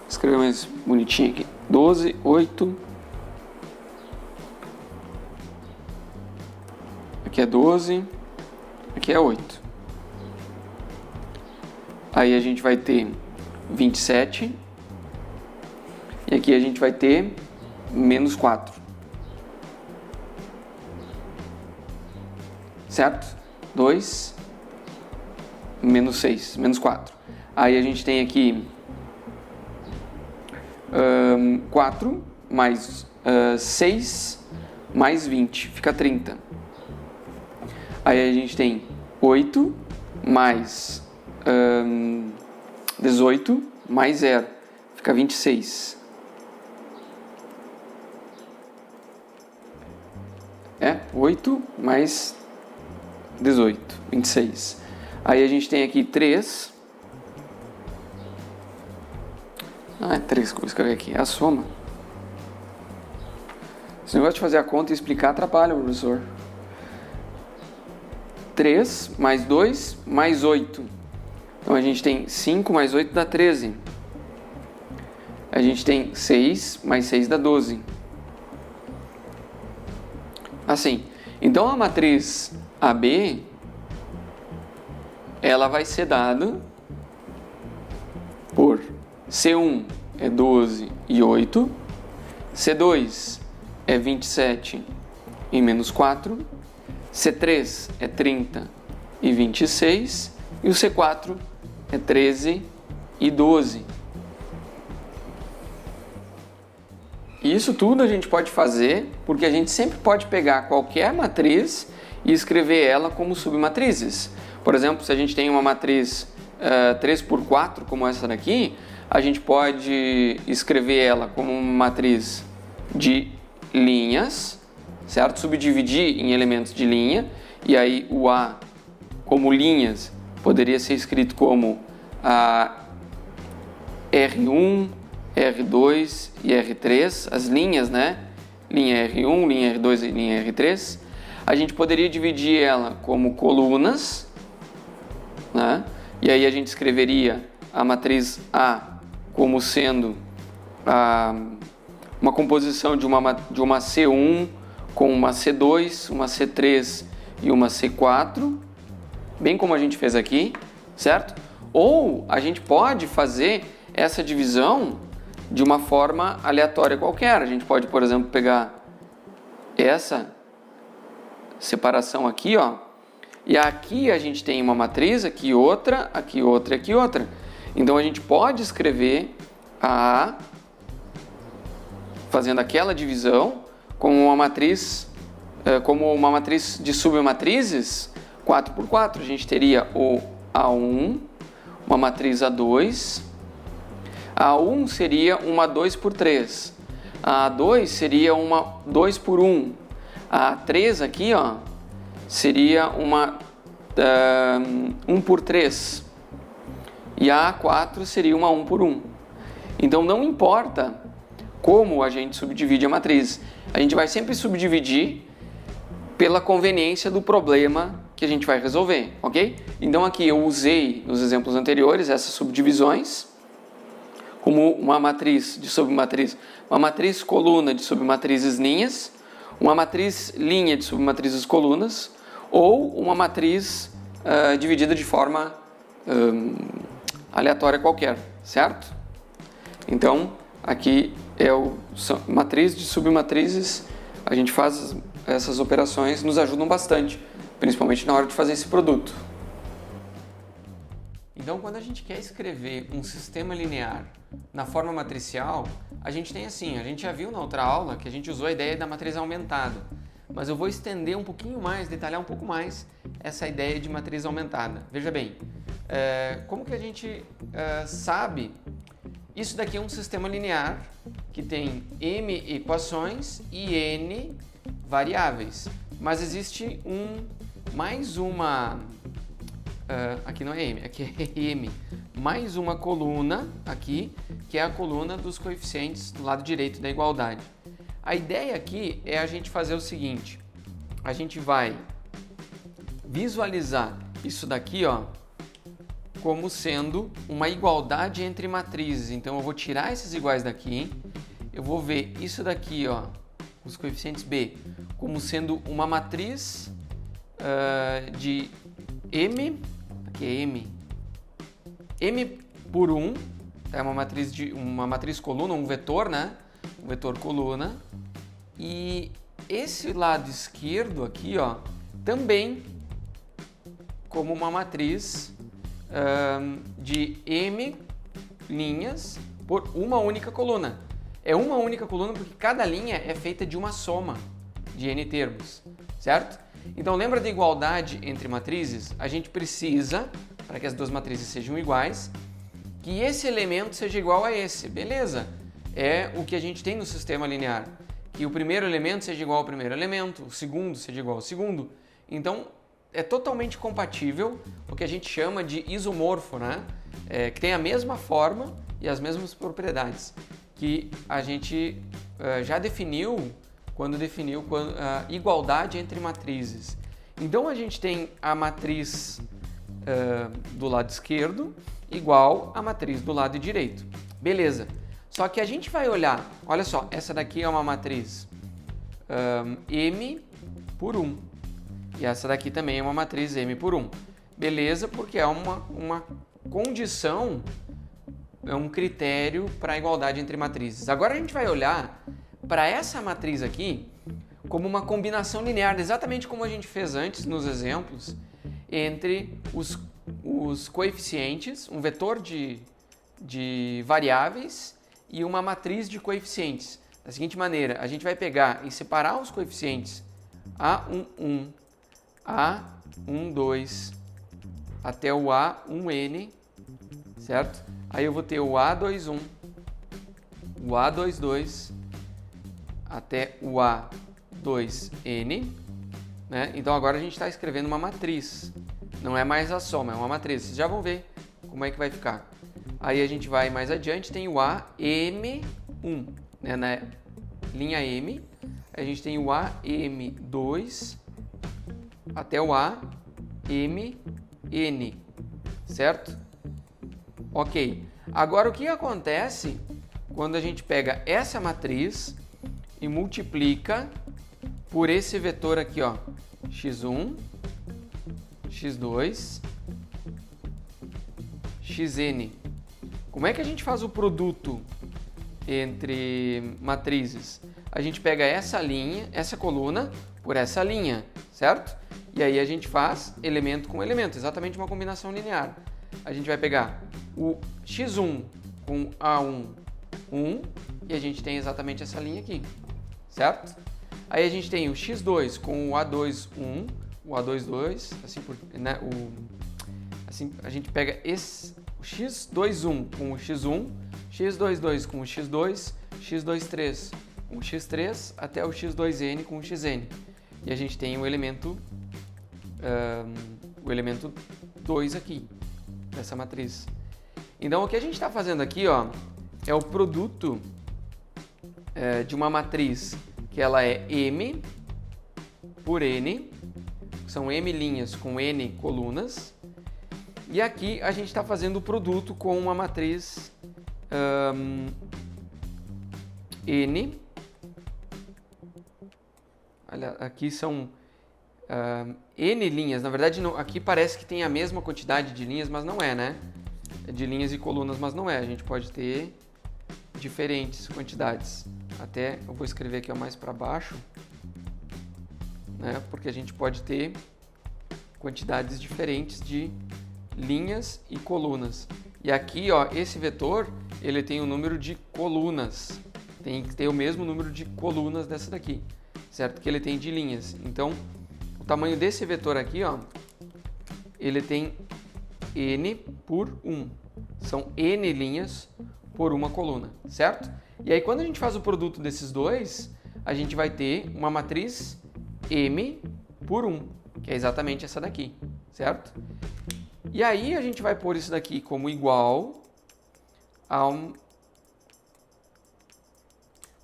escrever mais bonitinho aqui. 12, 8. Aqui é 12. Aqui é 8. Aí a gente vai ter 27. E aqui a gente vai ter menos 4. Certo? 2 menos 6, menos 4. Aí a gente tem aqui 4 mais 6 mais 20, fica 30. Aí a gente tem 8 mais 18 mais 0, fica 26. 8 mais 18, 26. Aí a gente tem aqui 3. É 3 que eu vou escrever aqui, é a soma. Esse negócio de fazer a conta e explicar atrapalha o professor. 3 mais 2 mais 8. Então a gente tem 5 mais 8 dá 13. A gente tem 6 mais 6 dá 12. Assim, então a matriz AB, ela vai ser dada por C1 é 12 e 8, C2 é 27 e menos 4, C3 é 30 e 26 e o C4 é 13 e 12. E isso tudo a gente pode fazer porque a gente sempre pode pegar qualquer matriz e escrever ela como submatrizes. Por exemplo, se a gente tem uma matriz 3×4 como essa daqui, a gente pode escrever ela como uma matriz de linhas, certo? Subdividir em elementos de linha, e aí o A como linhas poderia ser escrito como R1, R2 e R3, as linhas, né? Linha R1, linha R2 e linha R3. A gente poderia dividir ela como colunas, né? E aí a gente escreveria a matriz A como sendo uma composição de uma C1 com uma C2, uma C3 e uma C4, bem como a gente fez aqui, certo? Ou a gente pode fazer essa divisão de uma forma aleatória qualquer. A gente pode, por exemplo, pegar essa separação aqui, ó, e aqui a gente tem uma matriz, aqui outra, aqui outra, aqui outra. Então a gente pode escrever a A fazendo aquela divisão como uma matriz de submatrizes 4x4. A gente teria o A1, uma matriz A2. A A1 seria uma 2x3. A A2 seria uma 2x1. A A3 aqui, ó, seria uma 1x3. E a A4 seria uma 1x1. Então não importa como a gente subdivide a matriz, a gente vai sempre subdividir pela conveniência do problema que a gente vai resolver, ok? Então aqui eu usei nos exemplos anteriores essas subdivisões como uma matriz de submatriz, uma matriz coluna de submatrizes linhas, uma matriz linha de submatrizes colunas, ou uma matriz dividida de forma aleatória qualquer, certo? Então aqui é matriz de submatrizes. A gente faz essas operações, nos ajudam bastante, principalmente na hora de fazer esse produto. Então, quando a gente quer escrever um sistema linear na forma matricial, a gente tem assim, a gente já viu na outra aula que a gente usou a ideia da matriz aumentada, mas eu vou estender um pouquinho mais, detalhar um pouco mais essa ideia de matriz aumentada. Veja bem, como que a gente sabe? Isso daqui é um sistema linear que tem m equações e n variáveis, mas existe mais uma, aqui não é m, aqui é m, mais uma coluna aqui, que é a coluna dos coeficientes do lado direito da igualdade. A ideia aqui é a gente fazer o seguinte, a gente vai visualizar isso daqui, ó, como sendo uma igualdade entre matrizes. Então eu vou tirar esses iguais daqui, eu vou ver isso daqui, ó, os coeficientes B, como sendo uma matriz de m, aqui é m por 1, é uma matriz coluna, um vetor, né? Um vetor coluna. E esse lado esquerdo aqui, ó, também como uma matriz de m linhas por uma única coluna. É uma única coluna porque cada linha é feita de uma soma de n termos, certo? Então lembra da igualdade entre matrizes? A gente precisa, para que as duas matrizes sejam iguais, que esse elemento seja igual a esse, beleza? É o que a gente tem no sistema linear, que o primeiro elemento seja igual ao primeiro elemento, o segundo seja igual ao segundo. Então é totalmente compatível, o que a gente chama de isomorfo, né? Que tem a mesma forma e as mesmas propriedades que a gente já definiu quando definiu a igualdade entre matrizes. Então a gente tem a matriz do lado esquerdo igual à matriz do lado direito. Beleza. Só que a gente vai olhar, olha só, essa daqui é uma matriz m por 1. E essa daqui também é uma matriz m por 1. Beleza, porque é uma condição, é um critério para a igualdade entre matrizes. Agora a gente vai olhar para essa matriz aqui como uma combinação linear, exatamente como a gente fez antes nos exemplos, entre os coeficientes, um vetor de variáveis e uma matriz de coeficientes. Da seguinte maneira, a gente vai pegar e separar os coeficientes A11, A12 até o A1n, certo? Aí eu vou ter o A21, o A22, até o A2N, né? Então agora a gente está escrevendo uma matriz, não é mais a soma, é uma matriz. Vocês já vão ver como é que vai ficar. Aí a gente vai mais adiante, tem o AM1, né? Na linha M, a gente tem o AM2 até o AMN, certo? Ok. Agora o que acontece quando a gente pega essa matriz e multiplica por esse vetor aqui, ó, x1, x2, xn. Como é que a gente faz o produto entre matrizes? A gente pega essa linha, essa coluna, por essa linha, certo? E aí a gente faz elemento com elemento, exatamente uma combinação linear. A gente vai pegar o x1 com A1, 1, e a gente tem exatamente essa linha aqui, certo? Aí a gente tem o x2 com o A2, 1, o A2, 2, assim, né, assim a gente pega esse, o x21 com o x1, x22 com o x2, x23 com o x3, até o x2n com o xn. E a gente tem o elemento 2 aqui, dessa matriz. Então, o que a gente está fazendo aqui, ó, é o produto de uma matriz que ela é M por N, são M linhas com N colunas, e aqui a gente está fazendo o produto com uma matriz N. Olha, aqui são N linhas, na verdade não, aqui parece que tem a mesma quantidade de linhas, mas não é, né? De linhas e colunas, mas não é, a gente pode ter diferentes quantidades. Até eu vou escrever aqui ó, mais para baixo, né? Porque a gente pode ter quantidades diferentes de linhas e colunas. E aqui, ó, esse vetor, ele tem o número de colunas, tem que ter o mesmo número de colunas dessa daqui, certo? Que ele tem de linhas. Então, o tamanho desse vetor aqui, ó, ele tem N por 1. São N linhas por uma coluna, certo? E aí, quando a gente faz o produto desses dois, a gente vai ter uma matriz M por 1, que é exatamente essa daqui, certo? E aí, a gente vai pôr isso daqui como igual a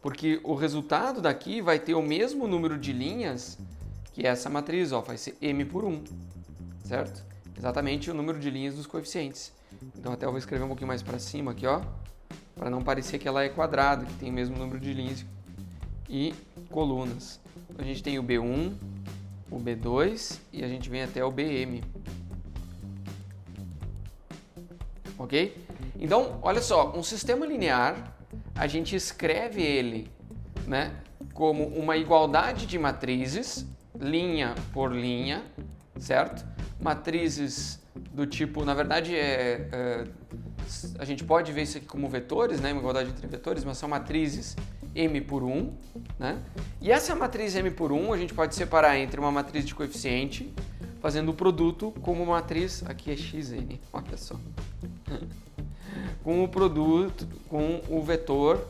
porque o resultado daqui vai ter o mesmo número de linhas que essa matriz, ó, vai ser M por 1, certo? Exatamente o número de linhas dos coeficientes. Então até eu vou escrever um pouquinho mais para cima aqui, ó, para não parecer que ela é quadrada, que tem o mesmo número de linhas e colunas. Então, a gente tem o B1, o B2 e a gente vem até o BM. Ok? Então, olha só, um sistema linear, a gente escreve ele, né, como uma igualdade de matrizes, linha por linha, certo? Matrizes do tipo, na verdade, a gente pode ver isso aqui como vetores, né, uma igualdade entre vetores, mas são matrizes M por 1, né? E essa matriz M por 1 a gente pode separar entre uma matriz de coeficiente, fazendo o produto como matriz, aqui é xn, olha só, com o produto, com o vetor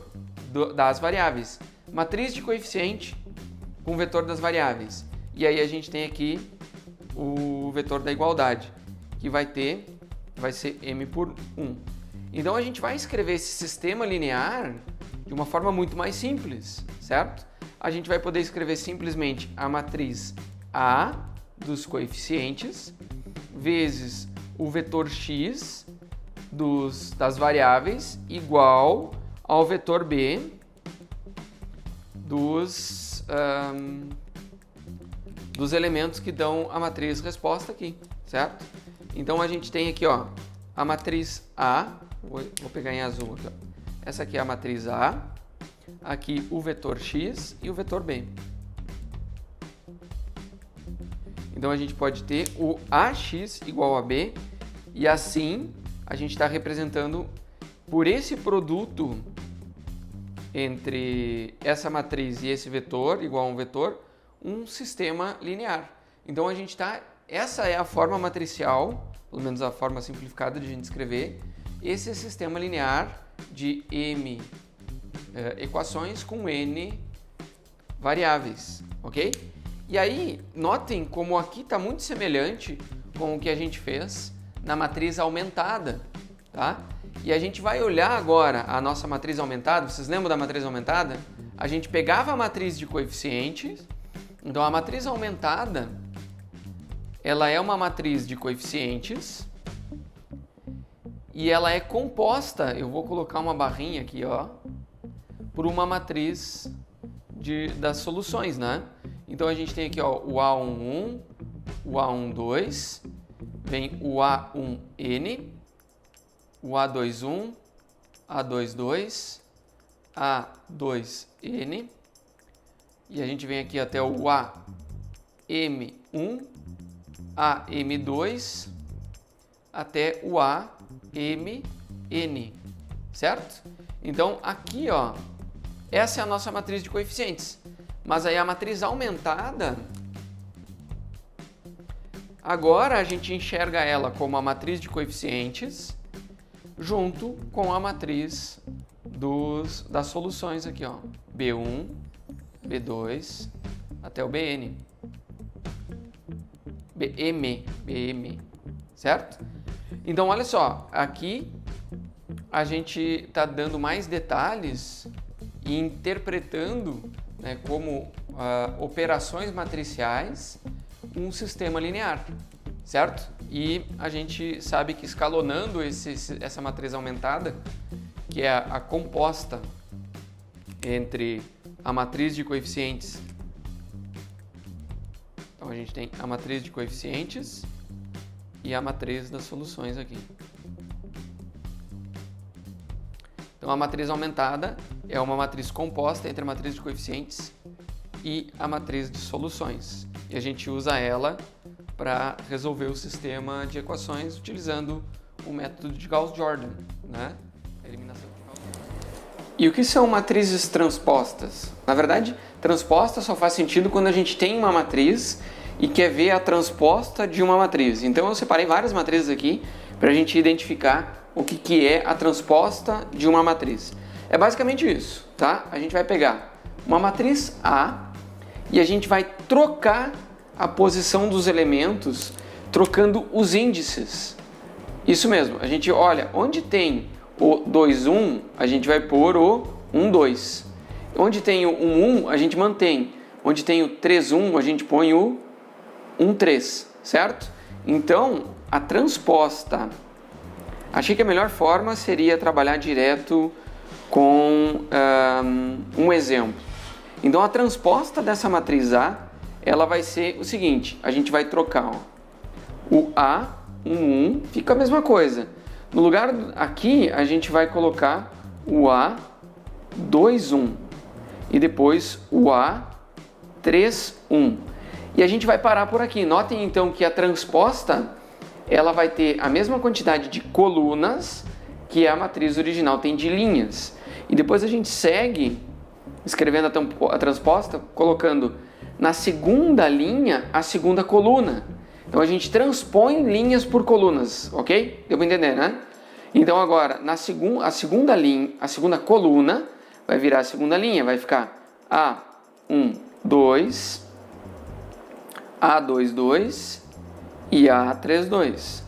das variáveis. Matriz de coeficiente com o vetor das variáveis. E aí a gente tem aqui o vetor da igualdade, que vai ser M por 1. Então a gente vai escrever esse sistema linear de uma forma muito mais simples, certo? A gente vai poder escrever simplesmente a matriz A dos coeficientes vezes o vetor x das variáveis igual ao vetor B dos elementos que dão a matriz resposta aqui, certo? Então a gente tem aqui, ó, a matriz A, vou pegar em azul aqui, ó. Essa aqui é a matriz A, aqui o vetor x e o vetor B. Então a gente pode ter o AX igual a B e assim a gente está representando por esse produto entre essa matriz e esse vetor igual a um vetor, um sistema linear. Então a gente essa é a forma matricial, pelo menos a forma simplificada de a gente escrever esse sistema linear de M equações com N variáveis, ok? E aí, notem como aqui está muito semelhante com o que a gente fez na matriz aumentada, tá? E a gente vai olhar agora a nossa matriz aumentada. Vocês lembram da matriz aumentada? A gente pegava a matriz de coeficientes. Então, a matriz aumentada, ela é uma matriz de coeficientes e ela é composta, eu vou colocar uma barrinha aqui, ó, por uma matriz das soluções, né? Então, a gente tem aqui, ó, o A11, o A12, vem o A1N, o A21, A22, A2N, e a gente vem aqui até o AM1, AM2, até o AMN, certo? Então, aqui, ó, essa é a nossa matriz de coeficientes. Mas aí a matriz aumentada, agora a gente enxerga ela como a matriz de coeficientes junto com a matriz das soluções aqui, ó, B1, B2, até o BN. BM, certo? Então, olha só, aqui a gente está dando mais detalhes e interpretando, né, como operações matriciais um sistema linear, certo? E a gente sabe que escalonando essa matriz aumentada, que é a composta entre a matriz de coeficientes. Então a gente tem a matriz de coeficientes e a matriz das soluções aqui. Então a matriz aumentada é uma matriz composta entre a matriz de coeficientes e a matriz de soluções. E a gente usa ela para resolver o sistema de equações utilizando o método de Gauss-Jordan, né? Eliminação de Gauss. E o que são matrizes transpostas? Na verdade, transposta só faz sentido quando a gente tem uma matriz e quer ver a transposta de uma matriz. Então eu separei várias matrizes aqui para a gente identificar o que é a transposta de uma matriz. É basicamente isso, tá? A gente vai pegar uma matriz A e a gente vai trocar a posição dos elementos trocando os índices. Isso mesmo, a gente olha onde tem o 2, 1, a gente vai pôr o 1, 2. Onde tem o 1, 1, a gente mantém. Onde tem o 3, 1, a gente põe o 1, 3, certo? Então, a transposta, achei que a melhor forma seria trabalhar direto com um exemplo. Então, a transposta dessa matriz A, ela vai ser o seguinte, a gente vai trocar, ó, o A, 1, 1, fica a mesma coisa. No lugar aqui, a gente vai colocar o A, 2, 1 e depois o A, 3, 1. E a gente vai parar por aqui. Notem então que a transposta, ela vai ter a mesma quantidade de colunas que a matriz original tem de linhas. E depois a gente segue escrevendo a transposta, colocando na segunda linha a segunda coluna. Então a gente transpõe linhas por colunas, ok? Deu para entender, né? Então agora, a segunda coluna vai virar a segunda linha, vai ficar A1, 2, A2, 2 e A3, 2.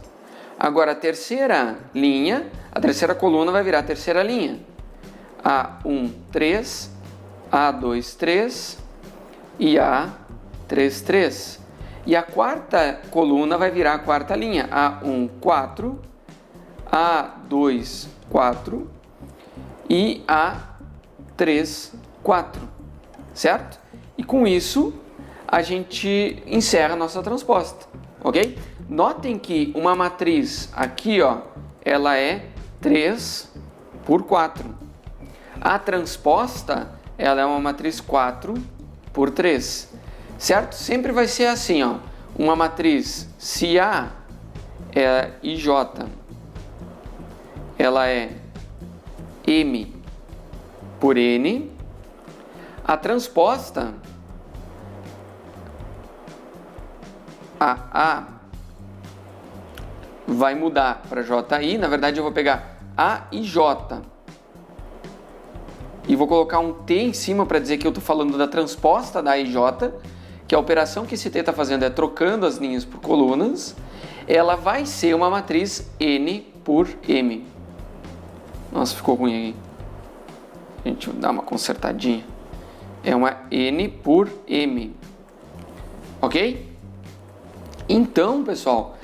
Agora a terceira linha, a terceira coluna vai virar a terceira linha. A1, 3, A2, 3 e A3, 3. E a quarta coluna vai virar a quarta linha, A1, 4, A2, 4 e A3, 4, certo? E com isso a gente encerra a nossa transposta, ok? Notem que uma matriz aqui, ó, ela é 3 por 4. A transposta, ela é uma matriz 4 por 3. Certo? Sempre vai ser assim, ó. Uma matriz, se A e J, ela é M por N, a transposta, a vai mudar para JI. Na verdade, eu vou pegar A e J. e vou colocar um T em cima para dizer que eu estou falando da transposta da IJ, que a operação que esse T está fazendo é trocando as linhas por colunas, ela vai ser uma matriz N por M. Nossa, ficou ruim aí. A gente vai dar uma consertadinha. É uma N por M. Ok? Então, pessoal,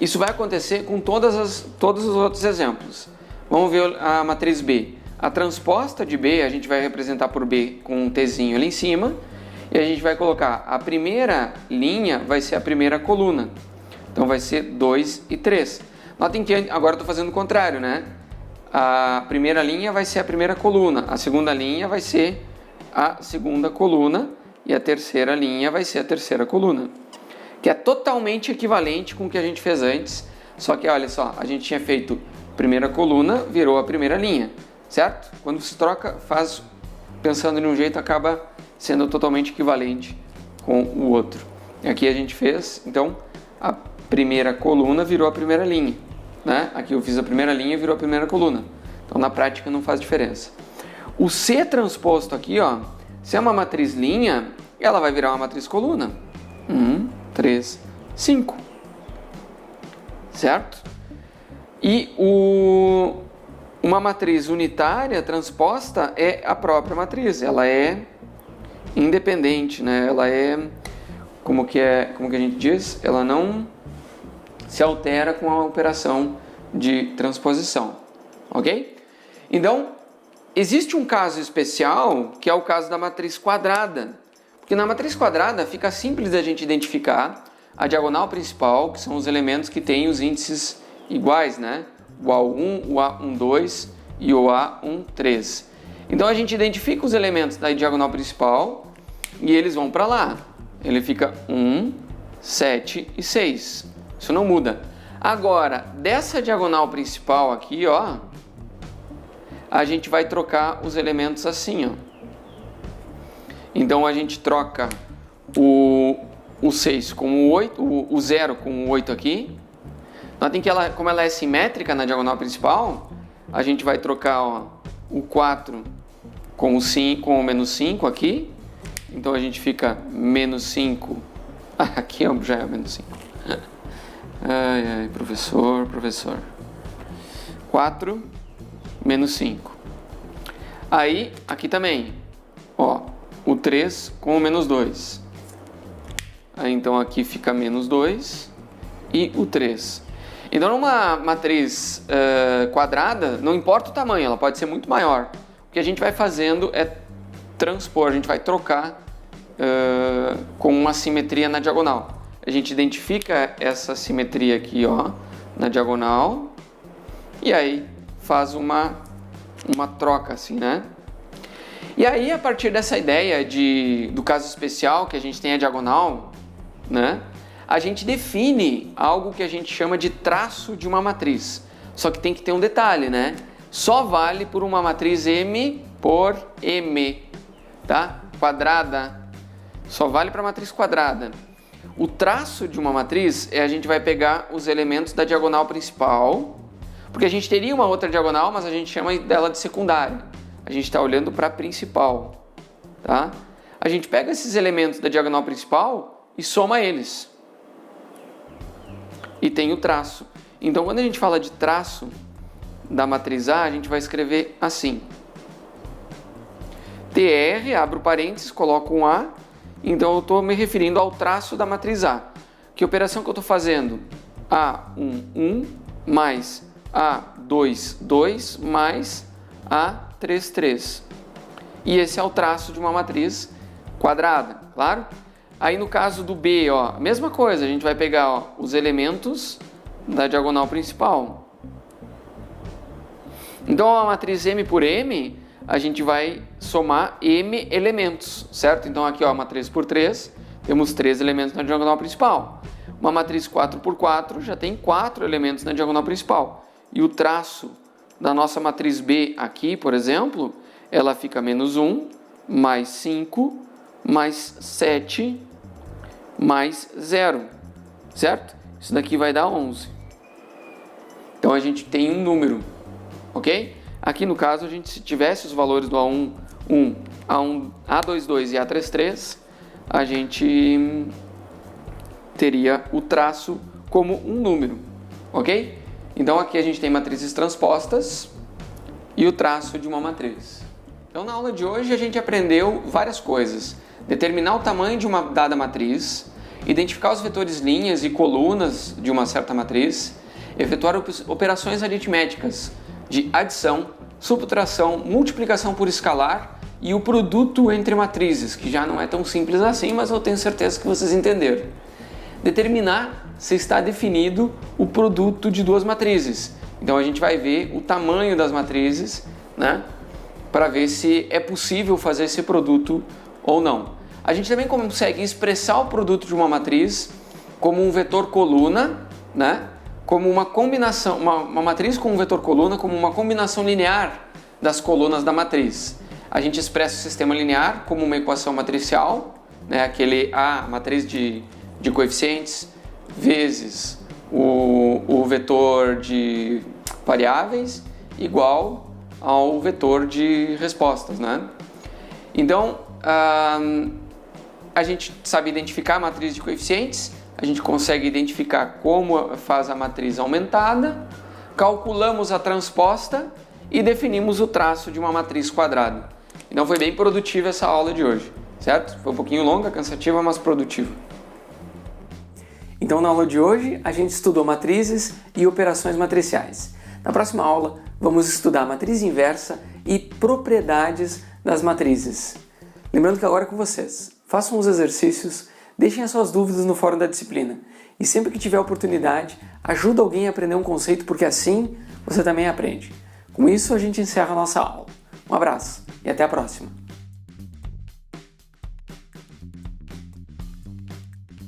isso vai acontecer com todos os outros exemplos. Vamos ver a matriz B. A transposta de B a gente vai representar por B com um Tzinho ali em cima. E a gente vai colocar a primeira linha vai ser a primeira coluna. Então vai ser 2 e 3. Notem que agora eu estou fazendo o contrário, né? A primeira linha vai ser a primeira coluna. A segunda linha vai ser a segunda coluna. E a terceira linha vai ser a terceira coluna. Que é totalmente equivalente com o que a gente fez antes. Só que olha só, a gente tinha feito primeira coluna, virou a primeira linha. Certo? Quando se troca, faz pensando de um jeito, acaba sendo totalmente equivalente com o outro. E aqui a gente fez, então, a primeira coluna virou a primeira linha. Né? Aqui eu fiz a primeira linha e virou a primeira coluna. Então, na prática, não faz diferença. O C transposto aqui, ó, se é uma matriz linha, ela vai virar uma matriz coluna. 1, 3, 5. Certo? E uma matriz unitária transposta é a própria matriz. Ela é independente, né? Ela é, como que a gente diz? Ela não se altera com a operação de transposição. Ok? Então, existe um caso especial, que é o caso da matriz quadrada. Porque na matriz quadrada fica simples a gente identificar a diagonal principal, que são os elementos que têm os índices iguais, né? O A1, o A12 e o A13. Então a gente identifica os elementos da diagonal principal e eles vão para lá. Ele fica 1, 7 e 6. Isso não muda. Agora, dessa diagonal principal aqui, ó, a gente vai trocar os elementos assim, ó. Então a gente troca o 6 com o 8, o 0 com o 8 aqui. Notem que como ela é simétrica na diagonal principal, a gente vai trocar, ó, o 4 com o menos 5 aqui. Então a gente fica menos 5. Aqui já é o menos 5. Ai, professor. 4 menos 5. Aí, aqui também, ó, o 3 com o menos 2. Aí, então aqui fica menos 2 e o 3. Então, numa matriz quadrada, não importa o tamanho, ela pode ser muito maior. O que a gente vai fazendo é transpor, a gente vai trocar com uma simetria na diagonal. A gente identifica essa simetria aqui, ó, na diagonal, e aí faz uma troca assim, né? E aí, a partir dessa ideia do caso especial, que a gente tem a diagonal, né? A gente define algo que a gente chama de traço de uma matriz. Só que tem que ter um detalhe, né? Só vale por uma matriz M por M, tá? Quadrada. Só vale para matriz quadrada. O traço de uma matriz a gente vai pegar os elementos da diagonal principal, porque a gente teria uma outra diagonal, mas a gente chama dela de secundária. A gente está olhando para a principal, tá? A gente pega esses elementos da diagonal principal e soma eles. E tem o traço. Então, quando a gente fala de traço da matriz A, a gente vai escrever assim. TR, abro parênteses, coloco um A. Então, eu estou me referindo ao traço da matriz A. Que operação que eu estou fazendo? A1, 1, mais A2, 2, mais A3, 3. E esse é o traço de uma matriz quadrada, claro? Aí no caso do B, ó, mesma coisa, a gente vai pegar, ó, os elementos da diagonal principal. Então a matriz M por M, a gente vai somar M elementos, certo? Então aqui, ó, matriz por 3, temos 3 elementos na diagonal principal. Uma matriz 4 por 4 já tem 4 elementos na diagonal principal. E o traço da nossa matriz B aqui, por exemplo, ela fica menos 1, mais 5, mais 7, mais 0, certo? Isso daqui vai dar 11. Então a gente tem um número, ok? Aqui no caso, se tivesse os valores do A1, A1, A22 e A33, a gente teria o traço como um número, ok? Então aqui a gente tem matrizes transpostas e o traço de uma matriz. Então na aula de hoje a gente aprendeu várias coisas. Determinar o tamanho de uma dada matriz, identificar os vetores linhas e colunas de uma certa matriz, efetuar operações aritméticas de adição, subtração, multiplicação por escalar e o produto entre matrizes, que já não é tão simples assim, mas eu tenho certeza que vocês entenderam. Determinar se está definido o produto de duas matrizes. Então a gente vai ver o tamanho das matrizes, né, para ver se é possível fazer esse produto ou não. A gente também consegue expressar o produto de uma matriz como um vetor coluna, né, como uma combinação, uma matriz com um vetor coluna, como uma combinação linear das colunas da matriz. A gente expressa o sistema linear como uma equação matricial, né, a matriz de coeficientes vezes o vetor de variáveis igual ao vetor de respostas, né? Então, a gente sabe identificar a matriz de coeficientes, a gente consegue identificar como faz a matriz aumentada, calculamos a transposta e definimos o traço de uma matriz quadrada. Então foi bem produtiva essa aula de hoje, certo? Foi um pouquinho longa, cansativa, mas produtiva. Então na aula de hoje a gente estudou matrizes e operações matriciais. Na próxima aula vamos estudar a matriz inversa e propriedades das matrizes. Lembrando que agora é com vocês. Façam os exercícios, deixem as suas dúvidas no fórum da disciplina. E sempre que tiver oportunidade, ajuda alguém a aprender um conceito, porque assim você também aprende. Com isso a gente encerra a nossa aula. Um abraço e até a próxima!